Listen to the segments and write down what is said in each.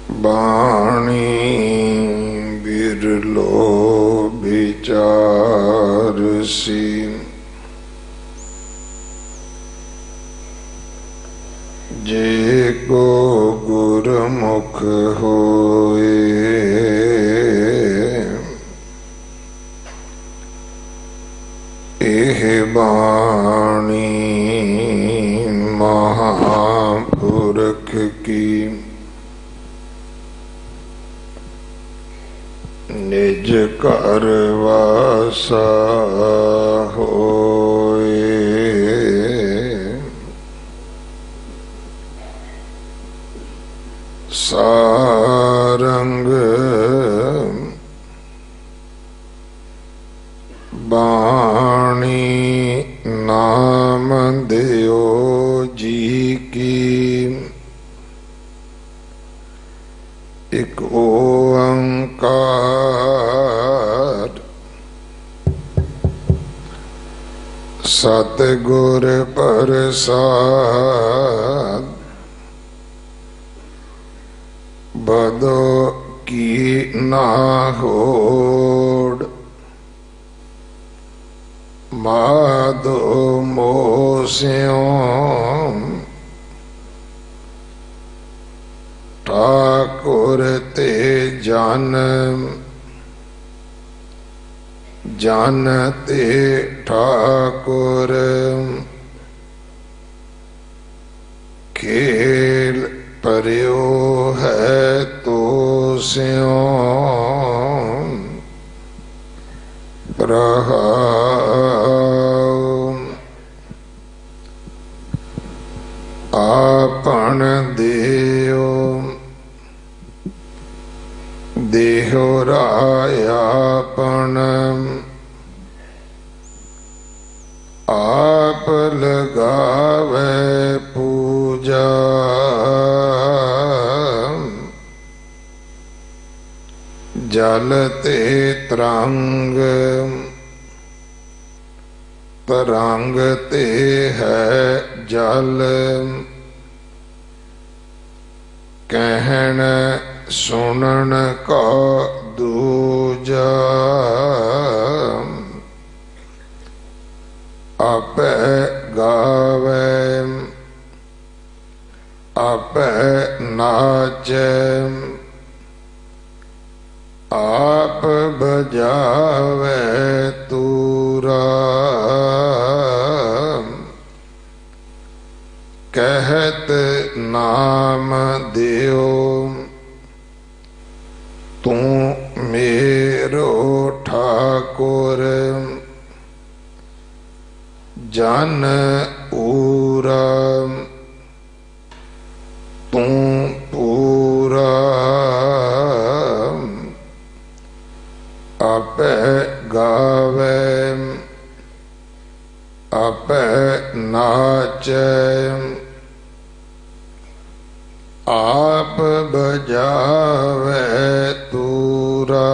बाणी बिरलो विचारसी जे को गुरमुख होए एह बाणी महापुरख की निज कर वासा होए सारंग बाणी नाम देओ जी की एक ओंकार सतगुर प्रसाद बदो की ना होड़ माधो मोस्यों ठाकुर ते जानते ठाकुर खेल परियो है तो स्यों रहाओ आपन देओ देहो रायापन आप लगावे पूजा जलते तरंग तरंगते है जल कहन सुनन का दूजा आपे गावे आपे नाचे आप बजावे तूरा कहत नाम देओ तू मेरो ठाकुर जन पूरा तू पूरा आपे गावे आपे नाचे आप बजावे तूरा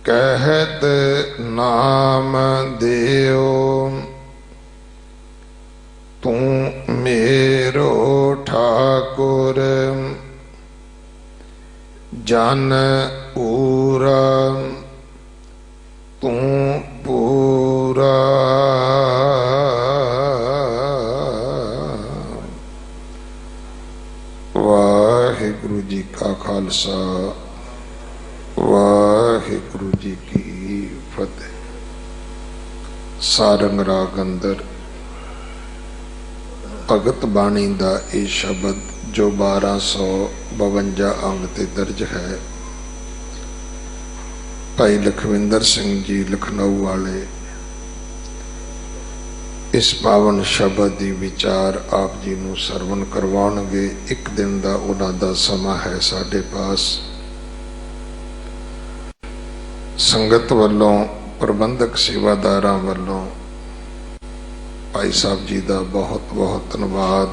कहत नाम देओ तू मेरो ठाकुर जन पूरा तू पूरा वाहिगुरु जी का खालसा वाहिगुरु जी की फतेह। सारंग राग अंदर भगत बाणी दा ये शब्द जो 1252 अंग ते दर्ज है। भाई लखविंदर सिंह जी लखनऊ वाले इस पावन शब्द की विचार आप जी नूं सरवण करवाउणगे। एक दिन का उन्हां दा समा है साडे पास। संगत वालों प्रबंधक सेवादारां वालों भाई साहब जी का बहुत बहुत धन्यवाद।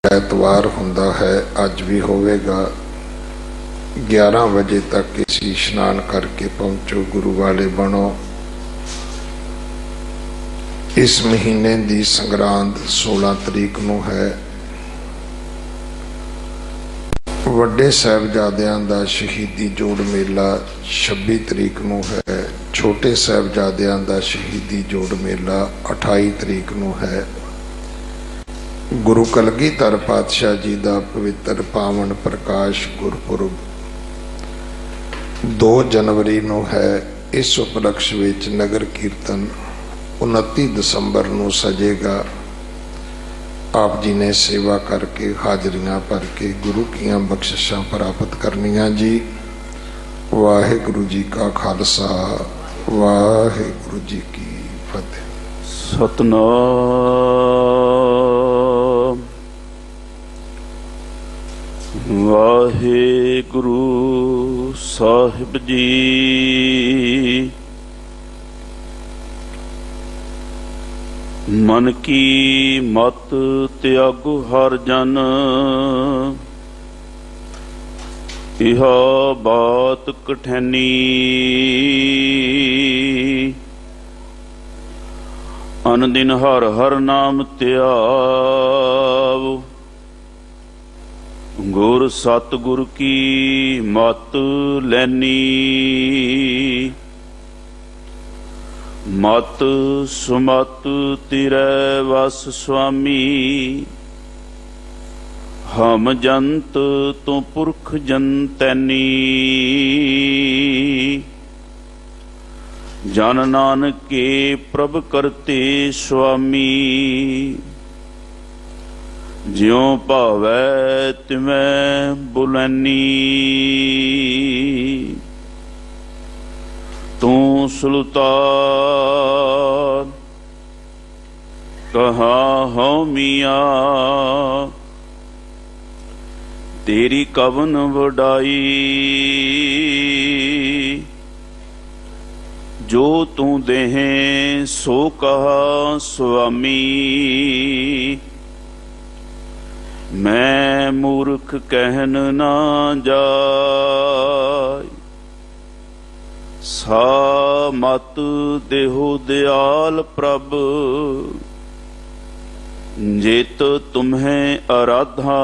एतवार हुंदा है, अज भी होवेगा। 11 बजे तक इसी स्नान करके पहुंचो, गुरु वाले बनो। इस महीने की संगरांद 16 तरीक नूं है। वड्डे साहिबजादियां दा शहीदी जोड़ मेला 26 तरीक नूं है। छोटे साहिबजादियां दा शहीदी जोड़ मेला 28 तरीक नूं है। गुरु कलगीधर पातशाह जी का पवित्र पावन प्रकाश गुरपुरब 2 जनवरी नूं है। इस उपलक्ष्य विच नगर कीर्तन 29 दसंबर नूं सजेगा। आप जी ने सेवा करके हाजरियां भर के गुरु की बख्शिशां प्राप्त करनियां जी। वाहिगुरु जी का खालसा, वाहिगुरु जी की फतेह। सतनाम वाहिगुरु साहिब जी। मन की मत त्यागो हर जन, यह बात कठैनी। अन दिन हर हर नाम त्याव, गुर सतगुर की मत लैनी। मत सुमत तिरै वस स्वामी, हम जंत तो पुरख जंतैनी। जन नानक के प्रभ करते स्वामी, ज्यों भावै तिवैं बुलैनी। तू सुल्तान कहाँ हो मियाँ, तेरी कवन वडाई। जो तू देहें सो कहा स्वामी, मैं मूर्ख कहन ना जाय। सा मत देहो दयाल प्रभ, जेत तुम्हें आराधा।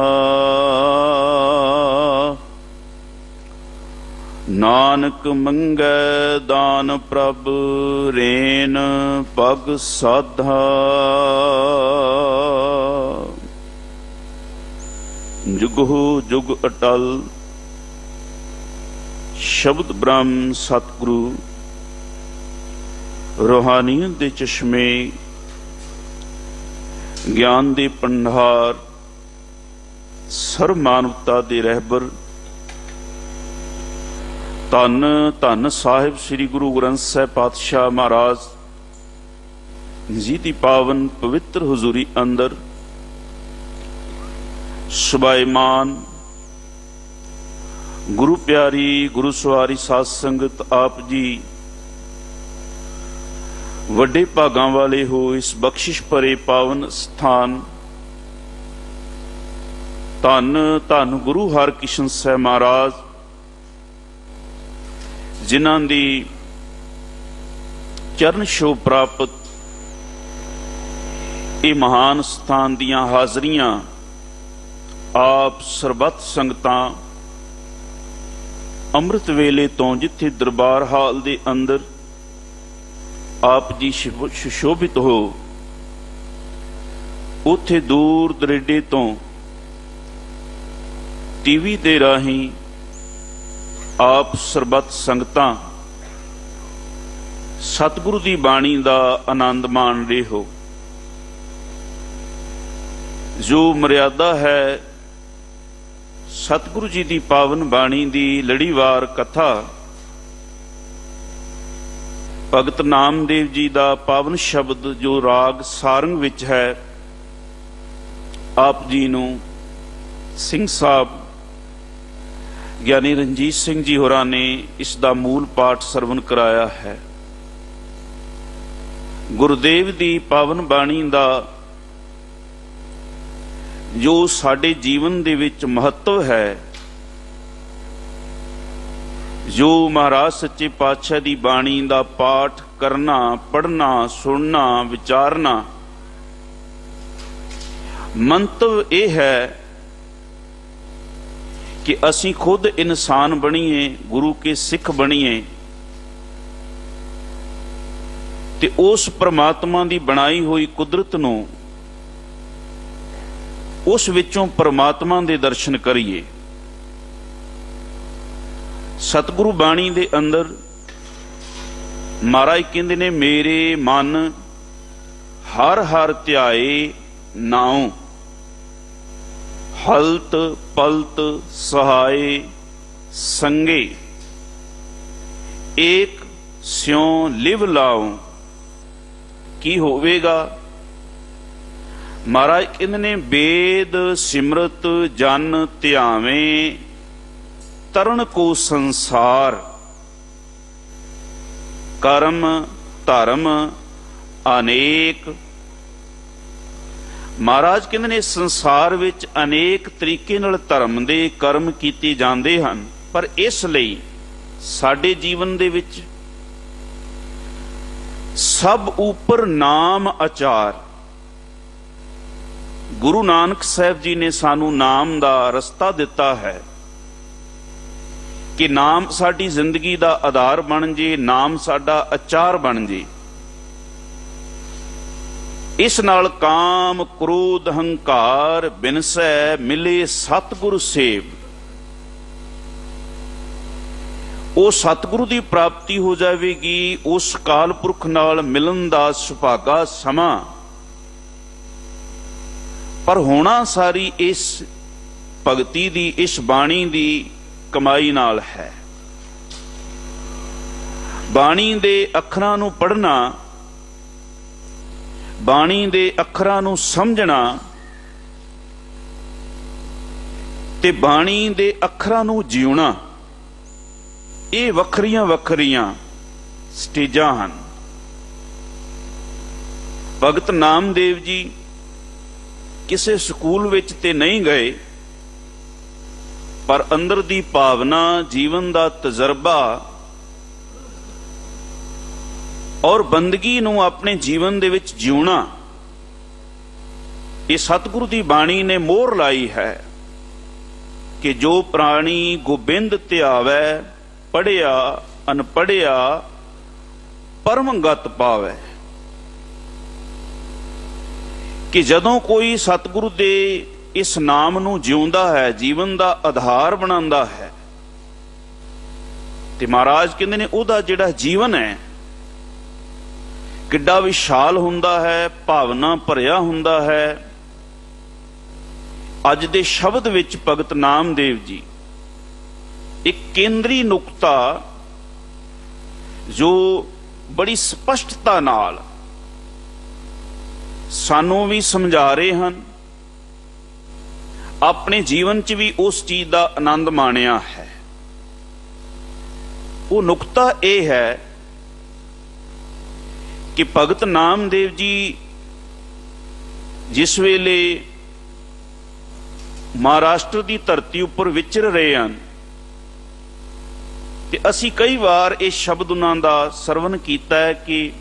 नानक मंगै दान प्रभ, रेन पग साधा। जुगहु जुग अटल शब्द ब्रह्म सतगुरु, रूहानियत दे चश्मे, ज्ञान दे भंडार, सर्व मानवता दे रहबर, धन धन साहिब श्री गुरु ग्रंथ साहिब पातशाह महाराज जी दी पावन पवित्र हजूरी अंदर सुभाईमान गुरु प्यारी गुरु सवारी साध संगत, आप जी वड्डे भागां वाले हो। इस बख्शिश भरे पावन स्थान धन धन गुरु हरकिशन साहिब महाराज, जिन्हां दी चरण छो प्राप्त ये महान स्थान दियां हाजरियां आप सरबत संगतां अमृत वेले तो जिथे दरबार हाल दे अंदर आप जी सुशोभित हो, उथे दूर दरेडे तो टीवी दे राही आप सरबत संगतां सतगुरु दी बाणी दा आनंद मान रहे हो। जो मर्यादा है सतगुरु जी दी पावन बाणी दी लड़ीवार कथा, भगत नामदेव जी दा पावन शब्द जो राग सारंग विच है, आप जी नूं सिंह साहब ज्ञानी रंजीत सिंह जी होरां ने इसका मूल पाठ सरवण कराया है। गुरुदेव दी पावन बाणी दा जो साडे जीवन दे विच महत्व है, जो महाराज सच्चे पातशाह दी बाणी दा पाठ करना, पढ़ना, सुनना, विचारना। मंतव यह है कि असी खुद इंसान बनीए, गुरु के सिख बनीए ते उस परमात्मा की बनाई हुई कुदरत नूं, उस विचों परमात्मा दे दर्शन करिए। सतगुरु बाणी दे अंदर महाराज कहंदे ने, मेरे मन हर हर ध्याए नाउ, हलत पलत सहाय संगे, एक स्यों लिव लाऊं। की होवेगा? महाराज कहंदे ने, वेद सिमरत जन ध्यावें, तरन को संसार, कर्म धर्म अनेक। महाराज कहंदे ने, संसार विच अनेक तरीके नाल धर्म दे कर्म कीते जांदे हन, पर इस लई साडे जीवन दे विच सब उपर नाम आचार। गुरु नानक साहब जी ने सानू नाम दा रस्ता दिता है कि नाम साडी जिंदगी दा आधार बन जे, नाम साडा आचार बन जे। इस नाल काम क्रोध हंकार बिनसै, मिले सतगुरु सेव। ਉਹ सतगुरु की प्राप्ति हो जाएगी। उस काल पुरख नाल मिलन दा सुभागा समा, पर होना सारी इस भगती दी, इस बाणी दी कमाई नाल है। बाणी दे अखरां नूं पढ़ना, बाणी दे अखरां नूं समझना ते बाणी दे अखरां नूं जीउणा, ਇਹ ਵੱਖਰੀਆਂ ਵੱਖਰੀਆਂ ਸਟੇਜਾਂ ਹਨ। ਭਗਤ ਨਾਮਦੇਵ ਜੀ ਕਿਸੇ ਸਕੂਲ ਵਿੱਚ ਤੇ ਨਹੀਂ ਗਏ, ਪਰ ਅੰਦਰ ਦੀ ਭਾਵਨਾ, ਜੀਵਨ ਦਾ ਤਜਰਬਾ ਔਰ ਬੰਦਗੀ ਨੂੰ ਆਪਣੇ ਜੀਵਨ ਦੇ ਵਿੱਚ ਜਿਉਣਾ, ਇਹ ਸਤਿਗੁਰੂ ਦੀ ਬਾਣੀ ਨੇ ਮੋਹਰ ਲਾਈ ਹੈ ਕਿ ਜੋ ਪ੍ਰਾਣੀ ਗੋਬਿੰਦ ਧਿਆਵੈ, पढ़िया अनपढ़िया परमगत पावै। कि जदों कोई सतगुरु दे इस नाम नूं जिउंदा है, जीवन दा आधार बनांदा है, ते महाराज कहंदे ने उहदा जिहड़ा जीवन है किड्डा विशाल हुंदा है, भावना भरिया हुंदा है। अज दे शब्द विच भगत नामदेव जी एक केंद्री नुकता जो बड़ी स्पष्टता नाल सानू भी समझा रहे हैं, अपने जीवन च भी उस चीज का आनंद माणिया है। वो नुकता यह है कि भगत नामदेव जी जिस वेले महाराष्ट्र की धरती उपर विचर रहे हैं, ਤੇ ਅਸੀਂ ਕਈ ਵਾਰ ਇਹ ਸ਼ਬਦ ਉਹਨਾਂ ਦਾ ਸਰਵਨ ਕੀਤਾ ਹੈ ਕਿ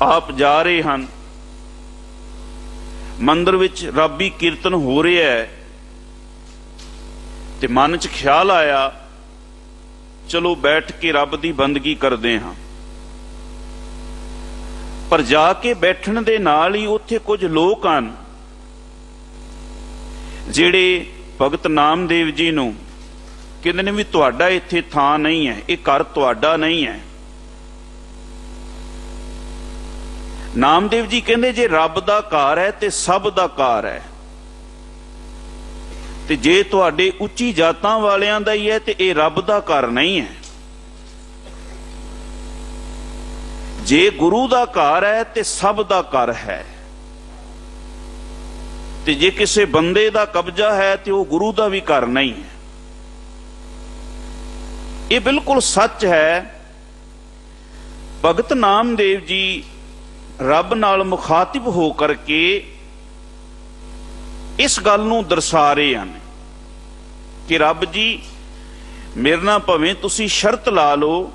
ਆਪ ਜਾ ਰਹੇ ਹਨ, ਮੰਦਰ ਵਿੱਚ ਰੱਬੀ ਕੀਰਤਨ ਹੋ ਰਿਹਾ ਹੈ, ਤੇ ਮਨ 'ਚ ਖਿਆਲ ਆਇਆ ਚਲੋ ਬੈਠ ਕੇ ਰੱਬ ਦੀ ਬੰਦਗੀ ਕਰਦੇ ਹਾਂ। ਪਰ ਜਾ ਕੇ ਬੈਠਣ ਦੇ ਨਾਲ ਹੀ ਉੱਥੇ ਕੁਝ ਲੋਕ ਹਨ ਜਿਹੜੇ ਭਗਤ ਨਾਮਦੇਵ ਜੀ ਨੂੰ ਕਹਿੰਦੇ ਨੇ ਵੀ ਤੁਹਾਡਾ ਇੱਥੇ ਥਾਂ ਨਹੀਂ ਹੈ, ਇਹ ਘਰ ਤੁਹਾਡਾ ਨਹੀਂ ਹੈ। ਨਾਮਦੇਵ ਜੀ ਕਹਿੰਦੇ ਜੇ ਰੱਬ ਦਾ ਘਰ ਹੈ ਤੇ ਸਭ ਦਾ ਘਰ ਹੈ, ਤੇ ਜੇ ਤੁਹਾਡੇ ਉੱਚੀ ਜਾਤਾਂ ਵਾਲਿਆਂ ਦਾ ਹੀ ਹੈ ਤੇ ਇਹ ਰੱਬ ਦਾ ਘਰ ਨਹੀਂ ਹੈ। ਜੇ ਗੁਰੂ ਦਾ ਘਰ ਹੈ ਤੇ ਸਭ ਦਾ ਘਰ ਹੈ, ਤੇ ਜੇ ਕਿਸੇ ਬੰਦੇ ਦਾ ਕਬਜ਼ਾ ਹੈ ਤੇ ਉਹ ਗੁਰੂ ਦਾ ਵੀ ਘਰ ਨਹੀਂ ਹੈ। ਇਹ ਬਿਲਕੁਲ ਸੱਚ ਹੈ। ਭਗਤ ਨਾਮਦੇਵ ਜੀ ਰੱਬ ਨਾਲ ਮੁਖਾਤਿਬ ਹੋ ਕਰਕੇ ਇਸ ਗੱਲ ਨੂੰ ਦਰਸਾ ਰਹੇ ਹਨ ਕਿ ਰੱਬ ਜੀ ਮੇਰੇ ਨਾਲ ਭਾਵੇਂ ਤੁਸੀਂ ਸ਼ਰਤ ਲਾ ਲਓ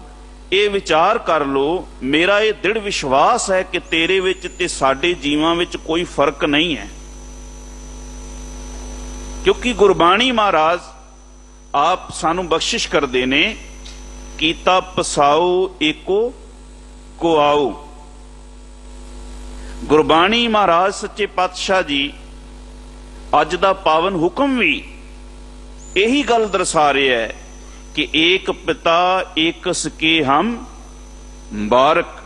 ਇਹ ਵਿਚਾਰ ਕਰ ਲਓ, ਮੇਰਾ ਇਹ ਦ੍ਰਿੜ ਵਿਸ਼ਵਾਸ ਹੈ ਕਿ ਤੇਰੇ ਵਿੱਚ ਤੇ ਸਾਡੇ ਜੀਵਾਂ ਵਿੱਚ ਕੋਈ ਫਰਕ ਨਹੀਂ ਹੈ। ਕਿਉਂਕਿ ਗੁਰਬਾਣੀ ਮਹਾਰਾਜ ਆਪ ਸਾਨੂੰ ਬਖਸ਼ਿਸ਼ ਕਰਦੇ ਨੇ, ਕੀਤਾ ਪਸਾਓ ਏਕੋ ਕੁਆਓ। ਗੁਰਬਾਣੀ ਮਹਾਰਾਜ ਸੱਚੇ ਪਾਤਸ਼ਾਹ ਜੀ ਅੱਜ ਦਾ ਪਾਵਨ ਹੁਕਮ ਵੀ ਇਹੀ ਗੱਲ ਦਰਸਾ ਰਿਹਾ ਹੈ ਕਿ ਏਕ ਪਿਤਾ ਏਕਸ ਕੇ ਹਮ ਬਾਰਕ।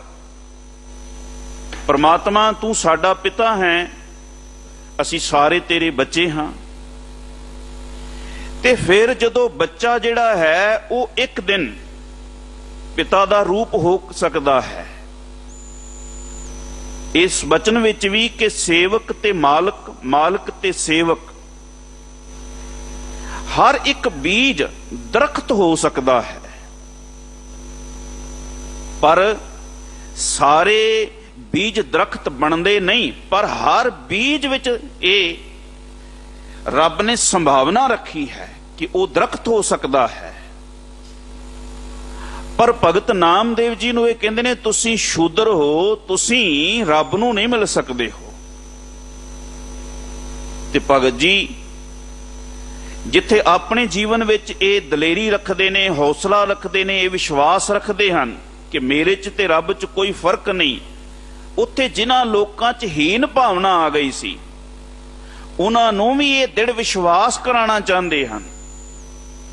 ਪਰਮਾਤਮਾ ਤੂੰ ਸਾਡਾ ਪਿਤਾ ਹੈ, ਅਸੀਂ ਸਾਰੇ ਤੇਰੇ ਬੱਚੇ ਹਾਂ। ਤੇ ਫਿਰ ਜਦੋਂ ਬੱਚਾ ਜਿਹੜਾ ਹੈ ਉਹ ਇੱਕ ਦਿਨ ਪਿਤਾ ਦਾ ਰੂਪ ਹੋ ਸਕਦਾ ਹੈ। ਇਸ ਬਚਨ ਵਿੱਚ ਵੀ ਕਿ ਸੇਵਕ ਤੇ ਮਾਲਕ, ਮਾਲਕ ਤੇ ਸੇਵਕ, ਹਰ ਇੱਕ ਬੀਜ ਦਰਖਤ ਹੋ ਸਕਦਾ ਹੈ, ਪਰ ਸਾਰੇ ਬੀਜ ਦਰਖਤ ਬਣਦੇ ਨਹੀਂ। ਪਰ ਹਰ ਬੀਜ ਵਿੱਚ ਇਹ ਰੱਬ ਨੇ ਸੰਭਾਵਨਾ ਰੱਖੀ ਹੈ ਕਿ ਉਹ ਦਰਖਤ ਹੋ ਸਕਦਾ ਹੈ। ਪਰ ਭਗਤ ਨਾਮਦੇਵ ਜੀ ਨੂੰ ਇਹ ਕਹਿੰਦੇ ਨੇ, ਤੁਸੀਂ ਸ਼ੂਦਰ ਹੋ, ਤੁਸੀਂ ਰੱਬ ਨੂੰ ਨਹੀਂ ਮਿਲ ਸਕਦੇ ਹੋ। ਤੇ ਭਗਤ ਜੀ ਜਿੱਥੇ ਆਪਣੇ ਜੀਵਨ ਵਿੱਚ ਇਹ ਦਲੇਰੀ ਰੱਖਦੇ ਨੇ, ਹੌਸਲਾ ਰੱਖਦੇ ਨੇ, ਇਹ ਵਿਸ਼ਵਾਸ ਰੱਖਦੇ ਹਨ ਕਿ ਮੇਰੇ 'ਚ ਤੇ ਰੱਬ 'ਚ ਕੋਈ ਫਰਕ ਨਹੀਂ, ਉੱਥੇ ਜਿਨ੍ਹਾਂ ਲੋਕਾਂ 'ਚ ਹੀਨ ਭਾਵਨਾ ਆ ਗਈ ਸੀ ਉਹਨਾਂ ਨੂੰ ਵੀ ਇਹ ਦ੍ਰਿੜ ਵਿਸ਼ਵਾਸ ਕਰਾਉਣਾ ਚਾਹੁੰਦੇ ਹਨ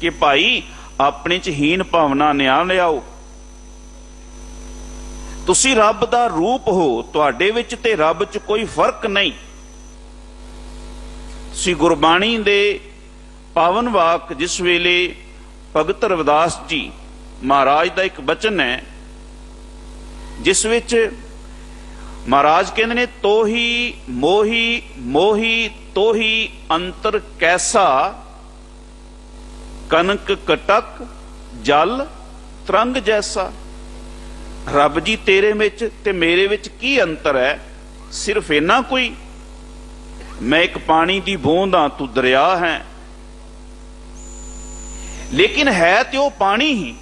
ਕਿ ਭਾਈ ਆਪਣੇ 'ਚ ਹੀਨ ਭਾਵਨਾ ਨਾ ਲਿਆਓ, ਤੁਸੀਂ ਰੱਬ ਦਾ ਰੂਪ ਹੋ, ਤੁਹਾਡੇ ਵਿੱਚ ਤੇ ਰੱਬ 'ਚ ਕੋਈ ਫਰਕ ਨਹੀਂ। ਤੁਸੀਂ ਗੁਰਬਾਣੀ ਦੇ ਪਾਵਨ ਵਾਕ, ਜਿਸ ਵੇਲੇ ਭਗਤ ਰਵਿਦਾਸ ਜੀ ਮਹਾਰਾਜ ਦਾ ਇੱਕ ਬਚਨ ਹੈ ਜਿਸ ਵਿੱਚ ਮਹਾਰਾਜ ਕਹਿੰਦੇ ਨੇ, ਤੋਹੀ ਮੋਹੀ ਮੋਹੀ ਤੋਹੀ ਅੰਤਰ ਕੈਸਾ, ਕਨਕ ਕਟਕ ਜਲ ਤਰੰਗ ਜੈਸਾ। ਰੱਬ ਜੀ ਤੇਰੇ ਵਿੱਚ ਤੇ ਮੇਰੇ ਵਿੱਚ ਕੀ ਅੰਤਰ ਹੈ? ਸਿਰਫ ਇੰਨਾ ਕੋਈ, ਮੈਂ ਇੱਕ ਪਾਣੀ ਦੀ ਬੂੰਦ ਹਾਂ, ਤੂੰ ਦਰਿਆ ਹੈ, ਲੇਕਿਨ ਹੈ ਤੇ ਉਹ ਪਾਣੀ ਹੀ।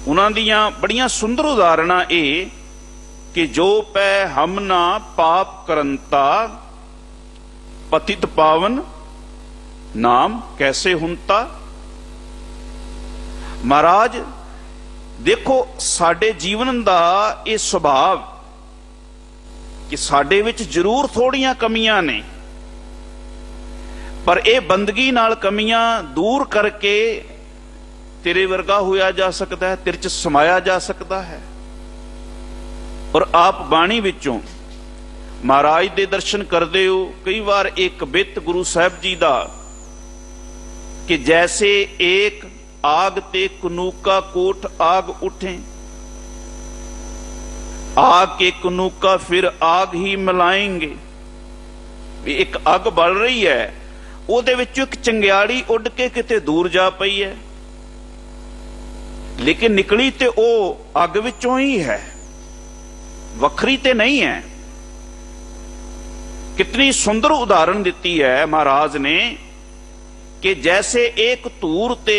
ਉਹਨਾਂ ਦੀਆਂ ਬੜੀਆਂ ਸੁੰਦਰ ਉਦਾਹਰਣਾਂ ਇਹ ਕਿ ਜੋ ਪੈ ਹਮ ਨਾ ਪਾਪ ਕਰੰਤਾ, ਪਤਿਤ ਪਾਵਨ ਨਾਮ ਕੈਸੇ ਹੁੰਤਾ। ਮਹਾਰਾਜ ਦੇਖੋ, ਸਾਡੇ ਜੀਵਨ ਦਾ ਇਹ ਸੁਭਾਵ ਕਿ ਸਾਡੇ ਵਿੱਚ ਜ਼ਰੂਰ ਥੋੜੀਆਂ ਕਮੀਆਂ ਨੇ, ਪਰ ਇਹ ਬੰਦਗੀ ਨਾਲ ਕਮੀਆਂ ਦੂਰ ਕਰਕੇ ਤੇਰੇ ਵਰਗਾ ਹੋਇਆ ਜਾ ਸਕਦਾ ਹੈ, ਤੇਰੇ 'ਚ ਸਮਾਇਆ ਜਾ ਸਕਦਾ ਹੈ। ਔਰ ਆਪ ਬਾਣੀ ਵਿੱਚੋਂ ਮਹਾਰਾਜ ਦੇ ਦਰਸ਼ਨ ਕਰਦੇ ਹੋ। ਕਈ ਵਾਰ ਇੱਕ ਬਿੱਤ ਗੁਰੂ ਸਾਹਿਬ ਜੀ ਦਾ ਕਿ ਜੈਸੇ ਏਕ आग ते कनूका कोट आग उठे, आग के कनूका फिर आग ही मिलाएंगे। एक अग बल रही है, ਉਹਦੇ ਵਿੱਚੋਂ ਇੱਕ ਚੰਗਿਆੜੀ ਉੱਡ ਕੇ ਕਿਤੇ ਦੂਰ ਜਾ ਪਈ ਹੈ, ਲੇਕਿਨ ਨਿਕਲੀ ਤੇ ਉਹ ਅੱਗ ਵਿੱਚੋਂ ਹੀ ਹੈ, ਵੱਖਰੀ ਤੇ ਨਹੀਂ ਹੈ। कितनी सुंदर उदाहरण दिती है महाराज ने कि जैसे एक धूर ते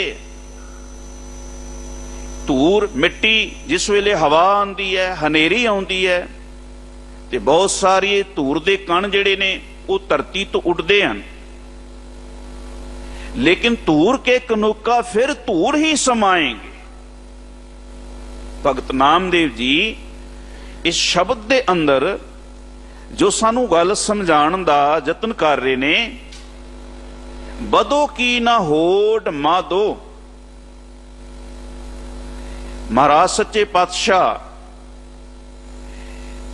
धूर मिट्टी जिस वेले हवा आंदी है, हनेरी आउंदी है ते बहुत सारे धूर दे कण जिहड़े ने वो धरती तो उड़दे हन, लेकिन धूर के कनूका फिर धूर ही समाएंगे। भगत नामदेव जी इस शब्द दे अंदर जो सानू गल समझाण दा यतन कर रहे ने, बदो की ना होड़ मादो। महाराज सच्चे पातशाह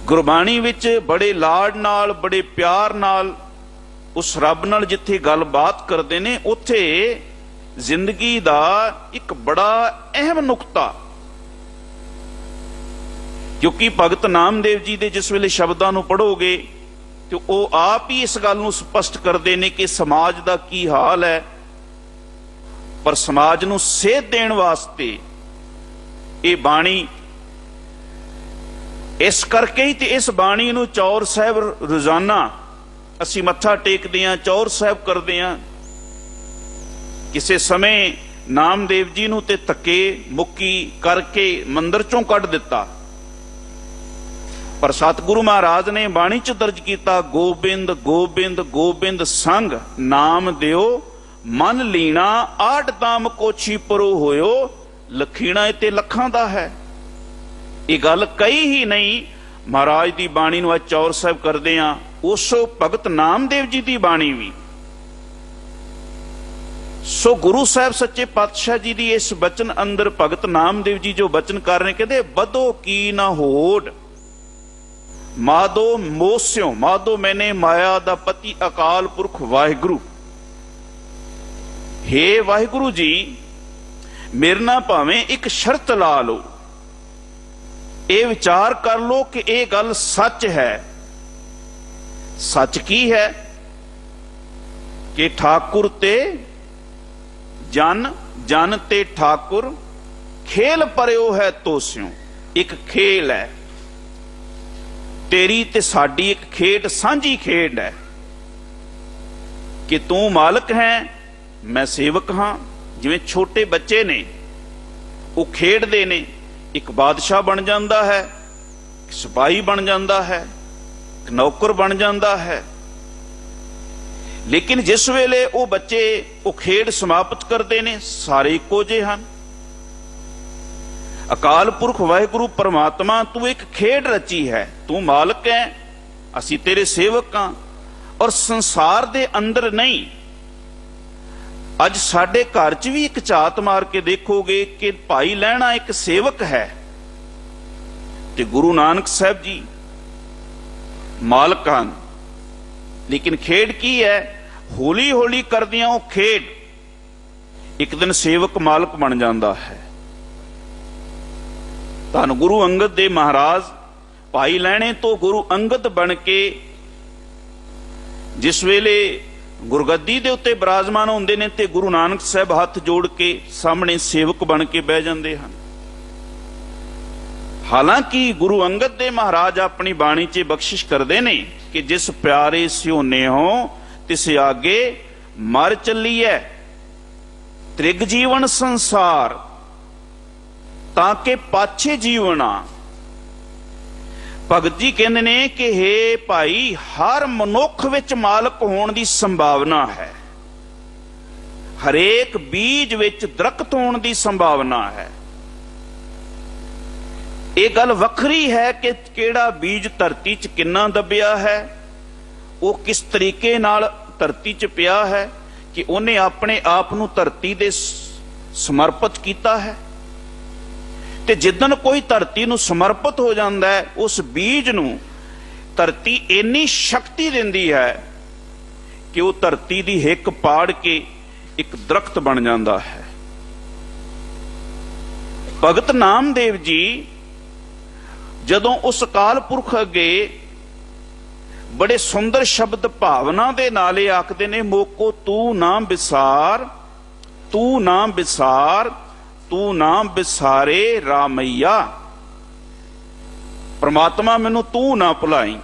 गुरबाणी विच बड़े लाड नाल, बड़े प्यार नाल उस रब नाल जिथे गलबात करते ने, उथे जिंदगी दा एक बड़ा अहम नुकता, क्योंकि भगत नामदेव जी दे जिस वेले शब्दां नूं पढ़ोगे तो वो आप ही इस गल नूं स्पष्ट करते हैं कि समाज दा की हाल है, पर समाज नूं सेध देण वास्ते ये बाणी इस करके ही, ते इस बाणी नूं चौर साहब रोजाना असीं मत्था टेकदे हां, चौर साहब करदे हां। किसी समय ਨਾਮਦੇਵ ਜੀ ਨੂੰ ਤੇ ਧੱਕੇ ਮੁੱਕੀ ਕਰਕੇ ਮੰਦਰ ਚੋਂ ਕੱਢ ਦਿੱਤਾ। ਪਰ ਸਤਿਗੁਰੂ ਮਹਾਰਾਜ ਨੇ ਬਾਣੀ ਚ ਦਰਜ ਕੀਤਾ, ਗੋਬਿੰਦ ਗੋਬਿੰਦ ਗੋਬਿੰਦ ਸੰਗ ਨਾਮ ਦਿਓ, ਮਨ ਲੀਣਾ ਆਟ ਤਾਮ ਕੋਛੀ ਪਰੋ ਹੋਇਓ। ਲਖੀਣਾ ਇਹ ਤੇ ਲੱਖਾਂ ਦਾ ਹੈ। ਇਹ ਗੱਲ ਕਈ ਹੀ ਨਹੀਂ, ਮਹਾਰਾਜ ਦੀ ਬਾਣੀ ਨੂੰ ਅੱਜ ਚੌਰ ਸਾਹਿਬ ਕਰਦੇ ਆ, ਉਸੋ ਭਗਤ ਨਾਮਦੇਵ ਜੀ ਦੀ ਬਾਣੀ ਵੀ। ਸੋ ਗੁਰੂ ਸਾਹਿਬ ਸੱਚੇ ਪਾਤਸ਼ਾਹ ਜੀ ਦੀ ਇਸ ਬਚਨ ਅੰਦਰ ਭਗਤ ਨਾਮਦੇਵ ਜੀ ਜੋ ਬਚਨ ਕਰ ਰਹੇ, ਕਹਿੰਦੇ ਬਦੋ ਕੀ ਨਾ ਹੋੜ ਮਾਦੋ ਮੋਸਿਓ, ਮਾਦੋ ਮੈਨੇ ਮਾਇਆ ਦਾ ਪਤੀ ਅਕਾਲ ਪੁਰਖ ਵਾਹਿਗੁਰੂ। ਹੇ ਵਾਹਿਗੁਰੂ ਜੀ, ਮੇਰੇ ਨਾਲ ਭਾਵੇਂ ਇੱਕ ਸ਼ਰਤ ਲਾ ਲਓ, ਇਹ ਵਿਚਾਰ ਕਰ ਲਓ ਕਿ ਇਹ ਗੱਲ ਸੱਚ ਹੈ। ਸੱਚ ਕੀ ਹੈ? ਕਿ ਠਾਕੁਰ ਤੇ ਜਨ, ਜਨ ਤੇ ਠਾਕੁਰ ਖੇਲ ਪਰਿਓ ਹੈ ਤੋਸਿਓ। ਇੱਕ ਖੇਲ ਹੈ, ਤੇਰੀ ਤੇ ਸਾਡੀ ਇੱਕ ਖੇਡ, ਸਾਂਝੀ ਖੇਡ ਹੈ ਕਿ ਤੂੰ ਮਾਲਕ ਹੈ, ਮੈਂ ਸੇਵਕ ਹਾਂ। ਜਿਵੇਂ ਛੋਟੇ ਬੱਚੇ ਨੇ, ਉਹ ਖੇਡਦੇ ਨੇ, ਇੱਕ ਬਾਦਸ਼ਾਹ ਬਣ ਜਾਂਦਾ ਹੈ, ਸਿਪਾਹੀ ਬਣ ਜਾਂਦਾ ਹੈ, ਇੱਕ ਨੌਕਰ ਬਣ ਜਾਂਦਾ ਹੈ। ਲੇਕਿਨ ਜਿਸ ਵੇਲੇ ਉਹ ਬੱਚੇ ਉਹ ਖੇਡ ਸਮਾਪਤ ਕਰਦੇ ਨੇ, ਸਾਰੇ ਇੱਕੋ ਜਿਹੇ ਹਨ। ਅਕਾਲ ਪੁਰਖ ਵਾਹਿਗੁਰੂ ਪਰਮਾਤਮਾ, ਤੂੰ ਇੱਕ ਖੇਡ ਰਚੀ ਹੈ, ਤੂੰ ਮਾਲਕ ਹੈ, ਅਸੀਂ ਤੇਰੇ ਸੇਵਕ ਹਾਂ। ਔਰ ਸੰਸਾਰ ਦੇ ਅੰਦਰ ਨਹੀਂ, ਅੱਜ ਸਾਡੇ ਘਰ 'ਚ ਵੀ ਇੱਕ ਝਾਤ ਮਾਰ ਕੇ ਦੇਖੋਗੇ ਕਿ ਭਾਈ ਲਹਿਣਾ ਇੱਕ ਸੇਵਕ ਹੈ ਤੇ ਗੁਰੂ ਨਾਨਕ ਸਾਹਿਬ ਜੀ ਮਾਲਕ ਹਨ। ਲੇਕਿਨ ਖੇਡ ਕੀ ਹੈ? ਹੌਲੀ ਹੌਲੀ ਕਰਦਿਆਂ ਉਹ ਖੇਡ ਇੱਕ ਦਿਨ ਸੇਵਕ ਮਾਲਕ ਬਣ ਜਾਂਦਾ ਹੈ। ਧੰਨ ਗੁਰੂ ਅੰਗਦ ਦੇਵ ਮਹਾਰਾਜ ਭਾਈ ਲਹਿਣੇ ਤੋਂ ਗੁਰੂ ਅੰਗਦ ਬਣ ਕੇ ਜਿਸ ਵੇਲੇ ਗੁਰਗੱਦੀ ਦੇ ਉੱਤੇ ਬਿਰਾਜਮਾਨ ਹੁੰਦੇ ਨੇ ਤੇ ਗੁਰੂ ਨਾਨਕ ਸਾਹਿਬ ਹੱਥ ਜੋੜ ਕੇ ਸਾਹਮਣੇ ਸੇਵਕ ਬਣ ਕੇ ਬਹਿ ਜਾਂਦੇ ਹਨ। ਹਾਲਾਂਕਿ ਗੁਰੂ ਅੰਗਦ ਦੇਵ ਮਹਾਰਾਜ ਆਪਣੀ ਬਾਣੀ 'ਚ ਬਖਸ਼ਿਸ਼ ਕਰਦੇ ਨੇ ਕਿ ਜਿਸ ਪਿਆਰੇ ਸਿਓ ਨੇਹੋ ਤਿਸ ਆਗੇ ਮਰ ਚੱਲੀਐ, ਤ੍ਰਿਗ ਜੀਵਨ ਸੰਸਾਰ ਤਾਂ ਕਿ ਪਾਛੇ ਜੀਵਣਾ। ਭਗਤ ਜੀ ਕਹਿੰਦੇ ਨੇ ਕਿ ਹੇ ਭਾਈ, ਹਰ ਮਨੁੱਖ ਵਿੱਚ ਮਾਲਕ ਹੋਣ ਦੀ ਸੰਭਾਵਨਾ ਹੈ, ਹਰੇਕ ਬੀਜ ਵਿੱਚ ਦਰਖਤ ਹੋਣ ਦੀ ਸੰਭਾਵਨਾ ਹੈ। ਇਹ ਗੱਲ ਵੱਖਰੀ ਹੈ ਕਿ ਕਿਹੜਾ ਬੀਜ ਧਰਤੀ 'ਚ ਕਿੰਨਾ ਦੱਬਿਆ ਹੈ, ਉਹ ਕਿਸ ਤਰੀਕੇ ਨਾਲ ਧਰਤੀ 'ਚ ਪਿਆ ਹੈ ਕਿ ਉਹਨੇ ਆਪਣੇ ਆਪ ਨੂੰ ਧਰਤੀ ਦੇ ਸਮਰਪਿਤ ਕੀਤਾ ਹੈ। ਤੇ ਜਿੱਦਣ ਕੋਈ ਧਰਤੀ ਨੂੰ ਸਮਰਪਿਤ ਹੋ ਜਾਂਦਾ ਹੈ, ਉਸ ਬੀਜ ਨੂੰ ਧਰਤੀ ਇੰਨੀ ਸ਼ਕਤੀ ਦਿੰਦੀ ਹੈ ਕਿ ਉਹ ਧਰਤੀ ਦੀ ਹਿੱਕ ਪਾੜ ਕੇ ਇੱਕ ਦਰਖਤ ਬਣ ਜਾਂਦਾ ਹੈ। ਭਗਤ ਨਾਮਦੇਵ ਜੀ ਜਦੋਂ ਉਸ ਅਕਾਲ ਪੁਰਖ ਅੱਗੇ ਬੜੇ ਸੁੰਦਰ ਸ਼ਬਦ ਭਾਵਨਾ ਦੇ ਨਾਲੇ ਆਖਦੇ ਨੇ, ਮੋਕੋ ਤੂੰ ਨਾ ਵਿਸਾਰ, ਤੂੰ ਨਾ ਵਿਸਾਰ, ਤੂੰ ਨਾ ਵਿਸਾਰੇ ਰਾਮਈਆ। ਪ੍ਰਮਾਤਮਾ ਮੈਨੂੰ ਤੂੰ ਨਾ ਭੁਲਾਈ।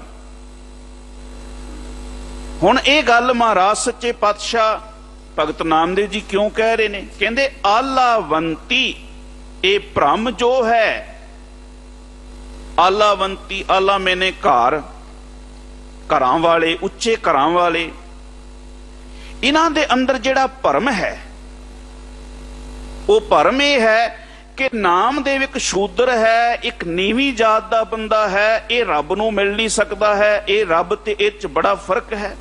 ਹੁਣ ਇਹ ਗੱਲ ਮਹਾਰਾਜ ਸੱਚੇ ਪਾਤਸ਼ਾਹ ਭਗਤ ਨਾਮਦੇਵ ਜੀ ਕਿਉਂ ਕਹਿ ਰਹੇ ਨੇ? ਕਹਿੰਦੇ ਆਲਾਵੰਤੀ, ਇਹ ਭ੍ਰਮ ਜੋ ਹੈ, ਆਲਾਵੰਤੀ, ਆਲਾ ਮੈਨੇ ਘਰ, ਘਰਾਂ ਵਾਲੇ, ਉੱਚੇ ਘਰਾਂ ਵਾਲੇ, ਇਹਨਾਂ ਦੇ ਅੰਦਰ ਜਿਹੜਾ ਭਰਮ ਹੈ ਉਹ ਭਰਮ ਇਹ ਹੈ ਕਿ ਨਾਮਦੇਵ ਇੱਕ ਸ਼ੂਦਰ ਹੈ, ਇੱਕ ਨੀਵੀਂ ਜਾਤ ਦਾ ਬੰਦਾ ਹੈ, ਇਹ ਰੱਬ ਨੂੰ ਮਿਲ ਨਹੀਂ ਸਕਦਾ ਹੈ, ਇਹ ਰੱਬ ਤੇ ਇਹ 'ਚ ਬੜਾ ਫਰਕ ਹੈ।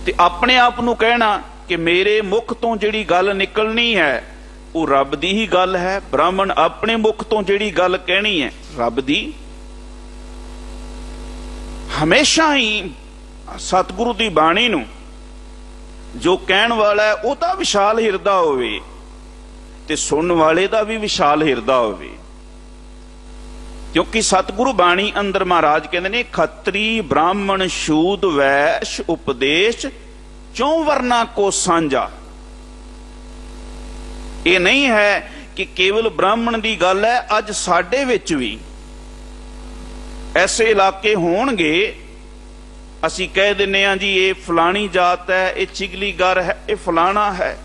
ਤੇ ਆਪਣੇ ਆਪ ਨੂੰ ਕਹਿਣਾ ਕਿ ਮੇਰੇ ਮੁਖ ਤੋਂ ਜਿਹੜੀ ਗੱਲ ਨਿਕਲਣੀ ਹੈ ਉਹ ਰੱਬ ਦੀ ਹੀ ਗੱਲ ਹੈ। ਬ੍ਰਾਹਮਣ ਆਪਣੇ ਮੁਖ ਤੋਂ ਜਿਹੜੀ ਗੱਲ ਕਹਿਣੀ ਹੈ ਰੱਬ ਦੀ। ਹਮੇਸ਼ਾ ਹੀ ਸਤਿਗੁਰੂ ਦੀ ਬਾਣੀ ਨੂੰ ਜੋ ਕਹਿਣ ਵਾਲਾ ਹੈ ਉਹਦਾ ਵਿਸ਼ਾਲ ਹਿਰਦਾ ਹੋਵੇ ਤੇ ਸੁਣਨ ਵਾਲੇ ਦਾ ਵੀ ਵਿਸ਼ਾਲ ਹਿਰਦਾ ਹੋਵੇ। ਕਿਉਂਕਿ ਸਤਿਗੁਰੂ ਬਾਣੀ ਅੰਦਰ ਮਹਾਰਾਜ ਕਹਿੰਦੇ ਨੇ, ਖੱਤਰੀ ਬ੍ਰਾਹਮਣ ਸ਼ੂਦ ਵੈਸ਼ ਉਪਦੇਸ਼ ਚੌਂ ਵਰਨਾ ਕੋ ਸਾਂਝਾ। ਇਹ ਨਹੀਂ ਹੈ ਕਿ ਕੇਵਲ ਬ੍ਰਾਹਮਣ ਦੀ ਗੱਲ ਹੈ। ਅੱਜ ਸਾਡੇ ਵਿੱਚ ਵੀ ਐਸੇ ਇਲਾਕੇ ਹੋਣਗੇ, ਅਸੀਂ ਕਹਿ ਦਿੰਨੇ ਆ ਜੀ ਇਹ ਫਲਾਣੀ ਜਾਤ ਹੈ, ਇਹ ਚਿਗਲੀਗਰ ਹੈ, ਇਹ ਫਲਾਣਾ ਹੈ।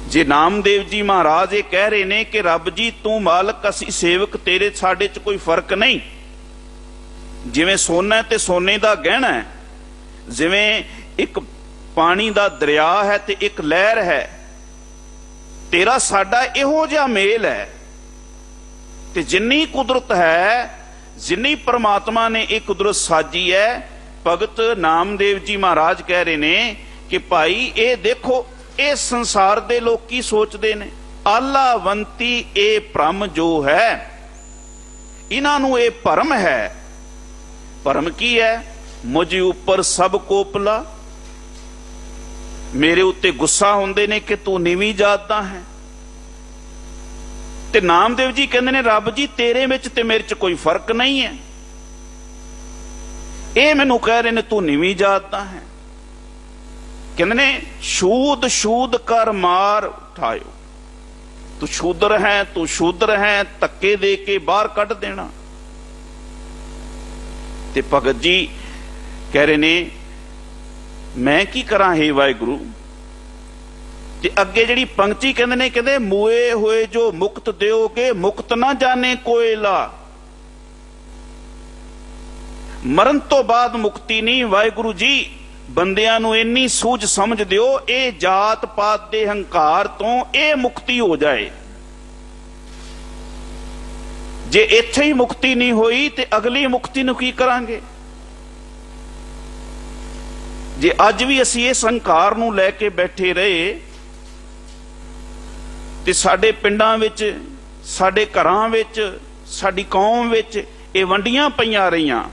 ਜੇ ਨਾਮਦੇਵ ਜੀ ਮਹਾਰਾਜ ਇਹ ਕਹਿ ਰਹੇ ਨੇ ਕਿ ਰੱਬ ਜੀ ਤੂੰ ਮਾਲਕ, ਅਸੀਂ ਸੇਵਕ ਤੇਰੇ, ਸਾਡੇ 'ਚ ਕੋਈ ਫਰਕ ਨਹੀਂ। ਜਿਵੇਂ ਸੋਨਾ ਤੇ ਸੋਨੇ ਦਾ ਗਹਿਣਾ ਹੈ, ਜਿਵੇਂ ਇੱਕ ਪਾਣੀ ਦਾ ਦਰਿਆ ਹੈ ਤੇ ਇੱਕ ਲਹਿਰ ਹੈ, ਤੇਰਾ ਸਾਡਾ ਇਹੋ ਜਿਹਾ ਮੇਲ ਹੈ। ਤੇ ਜਿੰਨੀ ਕੁਦਰਤ ਹੈ, ਜਿੰਨੀ ਪ੍ਰਮਾਤਮਾ ਨੇ ਇਹ ਕੁਦਰਤ ਸਾਜੀ ਹੈ, ਭਗਤ ਨਾਮਦੇਵ ਜੀ ਮਹਾਰਾਜ ਕਹਿ ਰਹੇ ਨੇ ਕਿ ਭਾਈ ਇਹ ਦੇਖੋ, ਇਹ ਸੰਸਾਰ ਦੇ ਲੋਕ ਕੀ ਸੋਚਦੇ ਨੇ। ਆਲਾਵੰਤੀ ਇਹ ਭ੍ਰਮ ਜੋ ਹੈ, ਇਹਨਾਂ ਨੂੰ ਇਹ ਭਰਮ ਹੈ। ਭਰਮ ਕੀ ਹੈ? ਮੁਝ ਉੱਪਰ ਸਭ ਕੋਪਲਾ, ਮੇਰੇ ਉੱਤੇ ਗੁੱਸਾ ਹੁੰਦੇ ਨੇ ਕਿ ਤੂੰ ਨੀਵੀਂ ਜਾਤ ਦਾ ਹੈ। ਤੇ ਨਾਮਦੇਵ ਜੀ ਕਹਿੰਦੇ ਨੇ ਰੱਬ ਜੀ ਤੇਰੇ ਵਿੱਚ ਤੇ ਮੇਰੇ 'ਚ ਕੋਈ ਫਰਕ ਨਹੀਂ ਹੈ। ਇਹ ਮੈਨੂੰ ਕਹਿ ਰਹੇ ਨੇ ਤੂੰ ਨੀਵੀਂ ਜਾਤ ਦਾ ਹੈ। ਕਹਿੰਦੇ ਨੇ ਸ਼ੂਦ ਸ਼ੂਦ ਕਰ ਮਾਰ ਉਠਾਇਓ, ਤੂੰ ਸ਼ੂਦਰ ਹੈ, ਤੂੰ ਸ਼ੂਦਰ ਹੈ, ਧੱਕੇ ਦੇ ਕੇ ਬਾਹਰ ਕੱਢ ਦੇਣਾ। ਤੇ ਭਗਤ ਜੀ ਕਹਿ ਰਹੇ ਨੇ ਮੈਂ ਕੀ ਕਰਾਂ ਹੇ ਵਾਹਿਗੁਰੂ। ਤੇ ਅੱਗੇ ਜਿਹੜੀ ਪੰਕਤੀ ਕਹਿੰਦੇ ਨੇ, ਕਹਿੰਦੇ ਮੂਏ ਹੋਏ ਜੋ ਮੁਕਤ ਦਿਓਗੇ, ਮੁਕਤ ਨਾ ਜਾਣੇ ਕੋਇਲਾ। ਮਰਨ ਤੋਂ ਬਾਅਦ ਮੁਕਤੀ ਨਹੀਂ। ਵਾਹਿਗੁਰੂ ਜੀ ਬੰਦਿਆਂ ਨੂੰ ਇੰਨੀ ਸੂਝ ਸਮਝ ਦਿਓ, ਇਹ ਜਾਤ ਪਾਤ ਦੇ ਹੰਕਾਰ ਤੋਂ ਇਹ ਮੁਕਤੀ ਹੋ ਜਾਏ। ਜੇ ਇੱਥੇ ਹੀ ਮੁਕਤੀ ਨਹੀਂ ਹੋਈ ਤੇ ਅਗਲੀ ਮੁਕਤੀ ਨੂੰ ਕੀ ਕਰਾਂਗੇ? ਜੇ ਅੱਜ ਵੀ ਅਸੀਂ ਇਸ ਹੰਕਾਰ ਨੂੰ ਲੈ ਕੇ ਬੈਠੇ ਰਹੇ ਤੇ ਸਾਡੇ ਪਿੰਡਾਂ ਵਿੱਚ, ਸਾਡੇ ਘਰਾਂ ਵਿੱਚ, ਸਾਡੀ ਕੌਮ ਵਿੱਚ ਇਹ ਵੰਡੀਆਂ ਪਈਆਂ ਰਹੀਆਂ।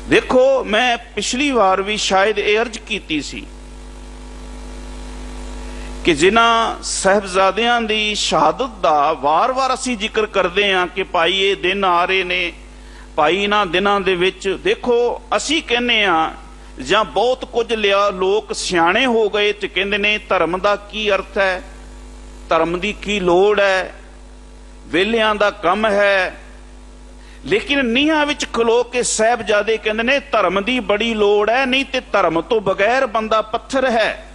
ਦੇਖੋ, ਮੈਂ ਪਿਛਲੀ ਵਾਰ ਵੀ ਸ਼ਾਇਦ ਇਹ ਅਰਜ਼ ਕੀਤੀ ਸੀ ਕਿ ਜਿਨ੍ਹਾਂ ਸਾਹਿਬਜ਼ਾਦਿਆਂ ਦੀ ਸ਼ਹਾਦਤ ਦਾ ਵਾਰ-ਵਾਰ ਅਸੀਂ ਜ਼ਿਕਰ ਕਰਦੇ ਹਾਂ ਕਿ ਭਾਈ ਇਹ ਦਿਨ ਆ ਰਹੇ ਨੇ, ਭਾਈ ਇਹਨਾਂ ਦਿਨਾਂ ਦੇ ਵਿੱਚ ਦੇਖੋ, ਅਸੀਂ ਕਹਿੰਦੇ ਹਾਂ ਜਾਂ ਬਹੁਤ ਕੁਝ ਲਿਆ ਲੋਕ ਸਿਆਣੇ ਹੋ ਗਏ ਤੇ ਕਹਿੰਦੇ ਨੇ ਧਰਮ ਦਾ ਕੀ ਅਰਥ ਹੈ, ਧਰਮ ਦੀ ਕੀ ਲੋੜ ਹੈ, ਵੇਲਿਆਂ ਦਾ ਕੰਮ ਹੈ। ਲੇਕਿਨ ਨੀਹਾਂ ਵਿੱਚ ਖਲੋ ਕੇ ਸਾਹਿਬਜ਼ਾਦੇ ਕਹਿੰਦੇ ਨੇ ਧਰਮ ਦੀ ਬੜੀ ਲੋੜ ਹੈ, ਨਹੀਂ ਤੇ ਧਰਮ ਤੋਂ ਬਗੈਰ ਬੰਦਾ ਪੱਥਰ ਹੈ।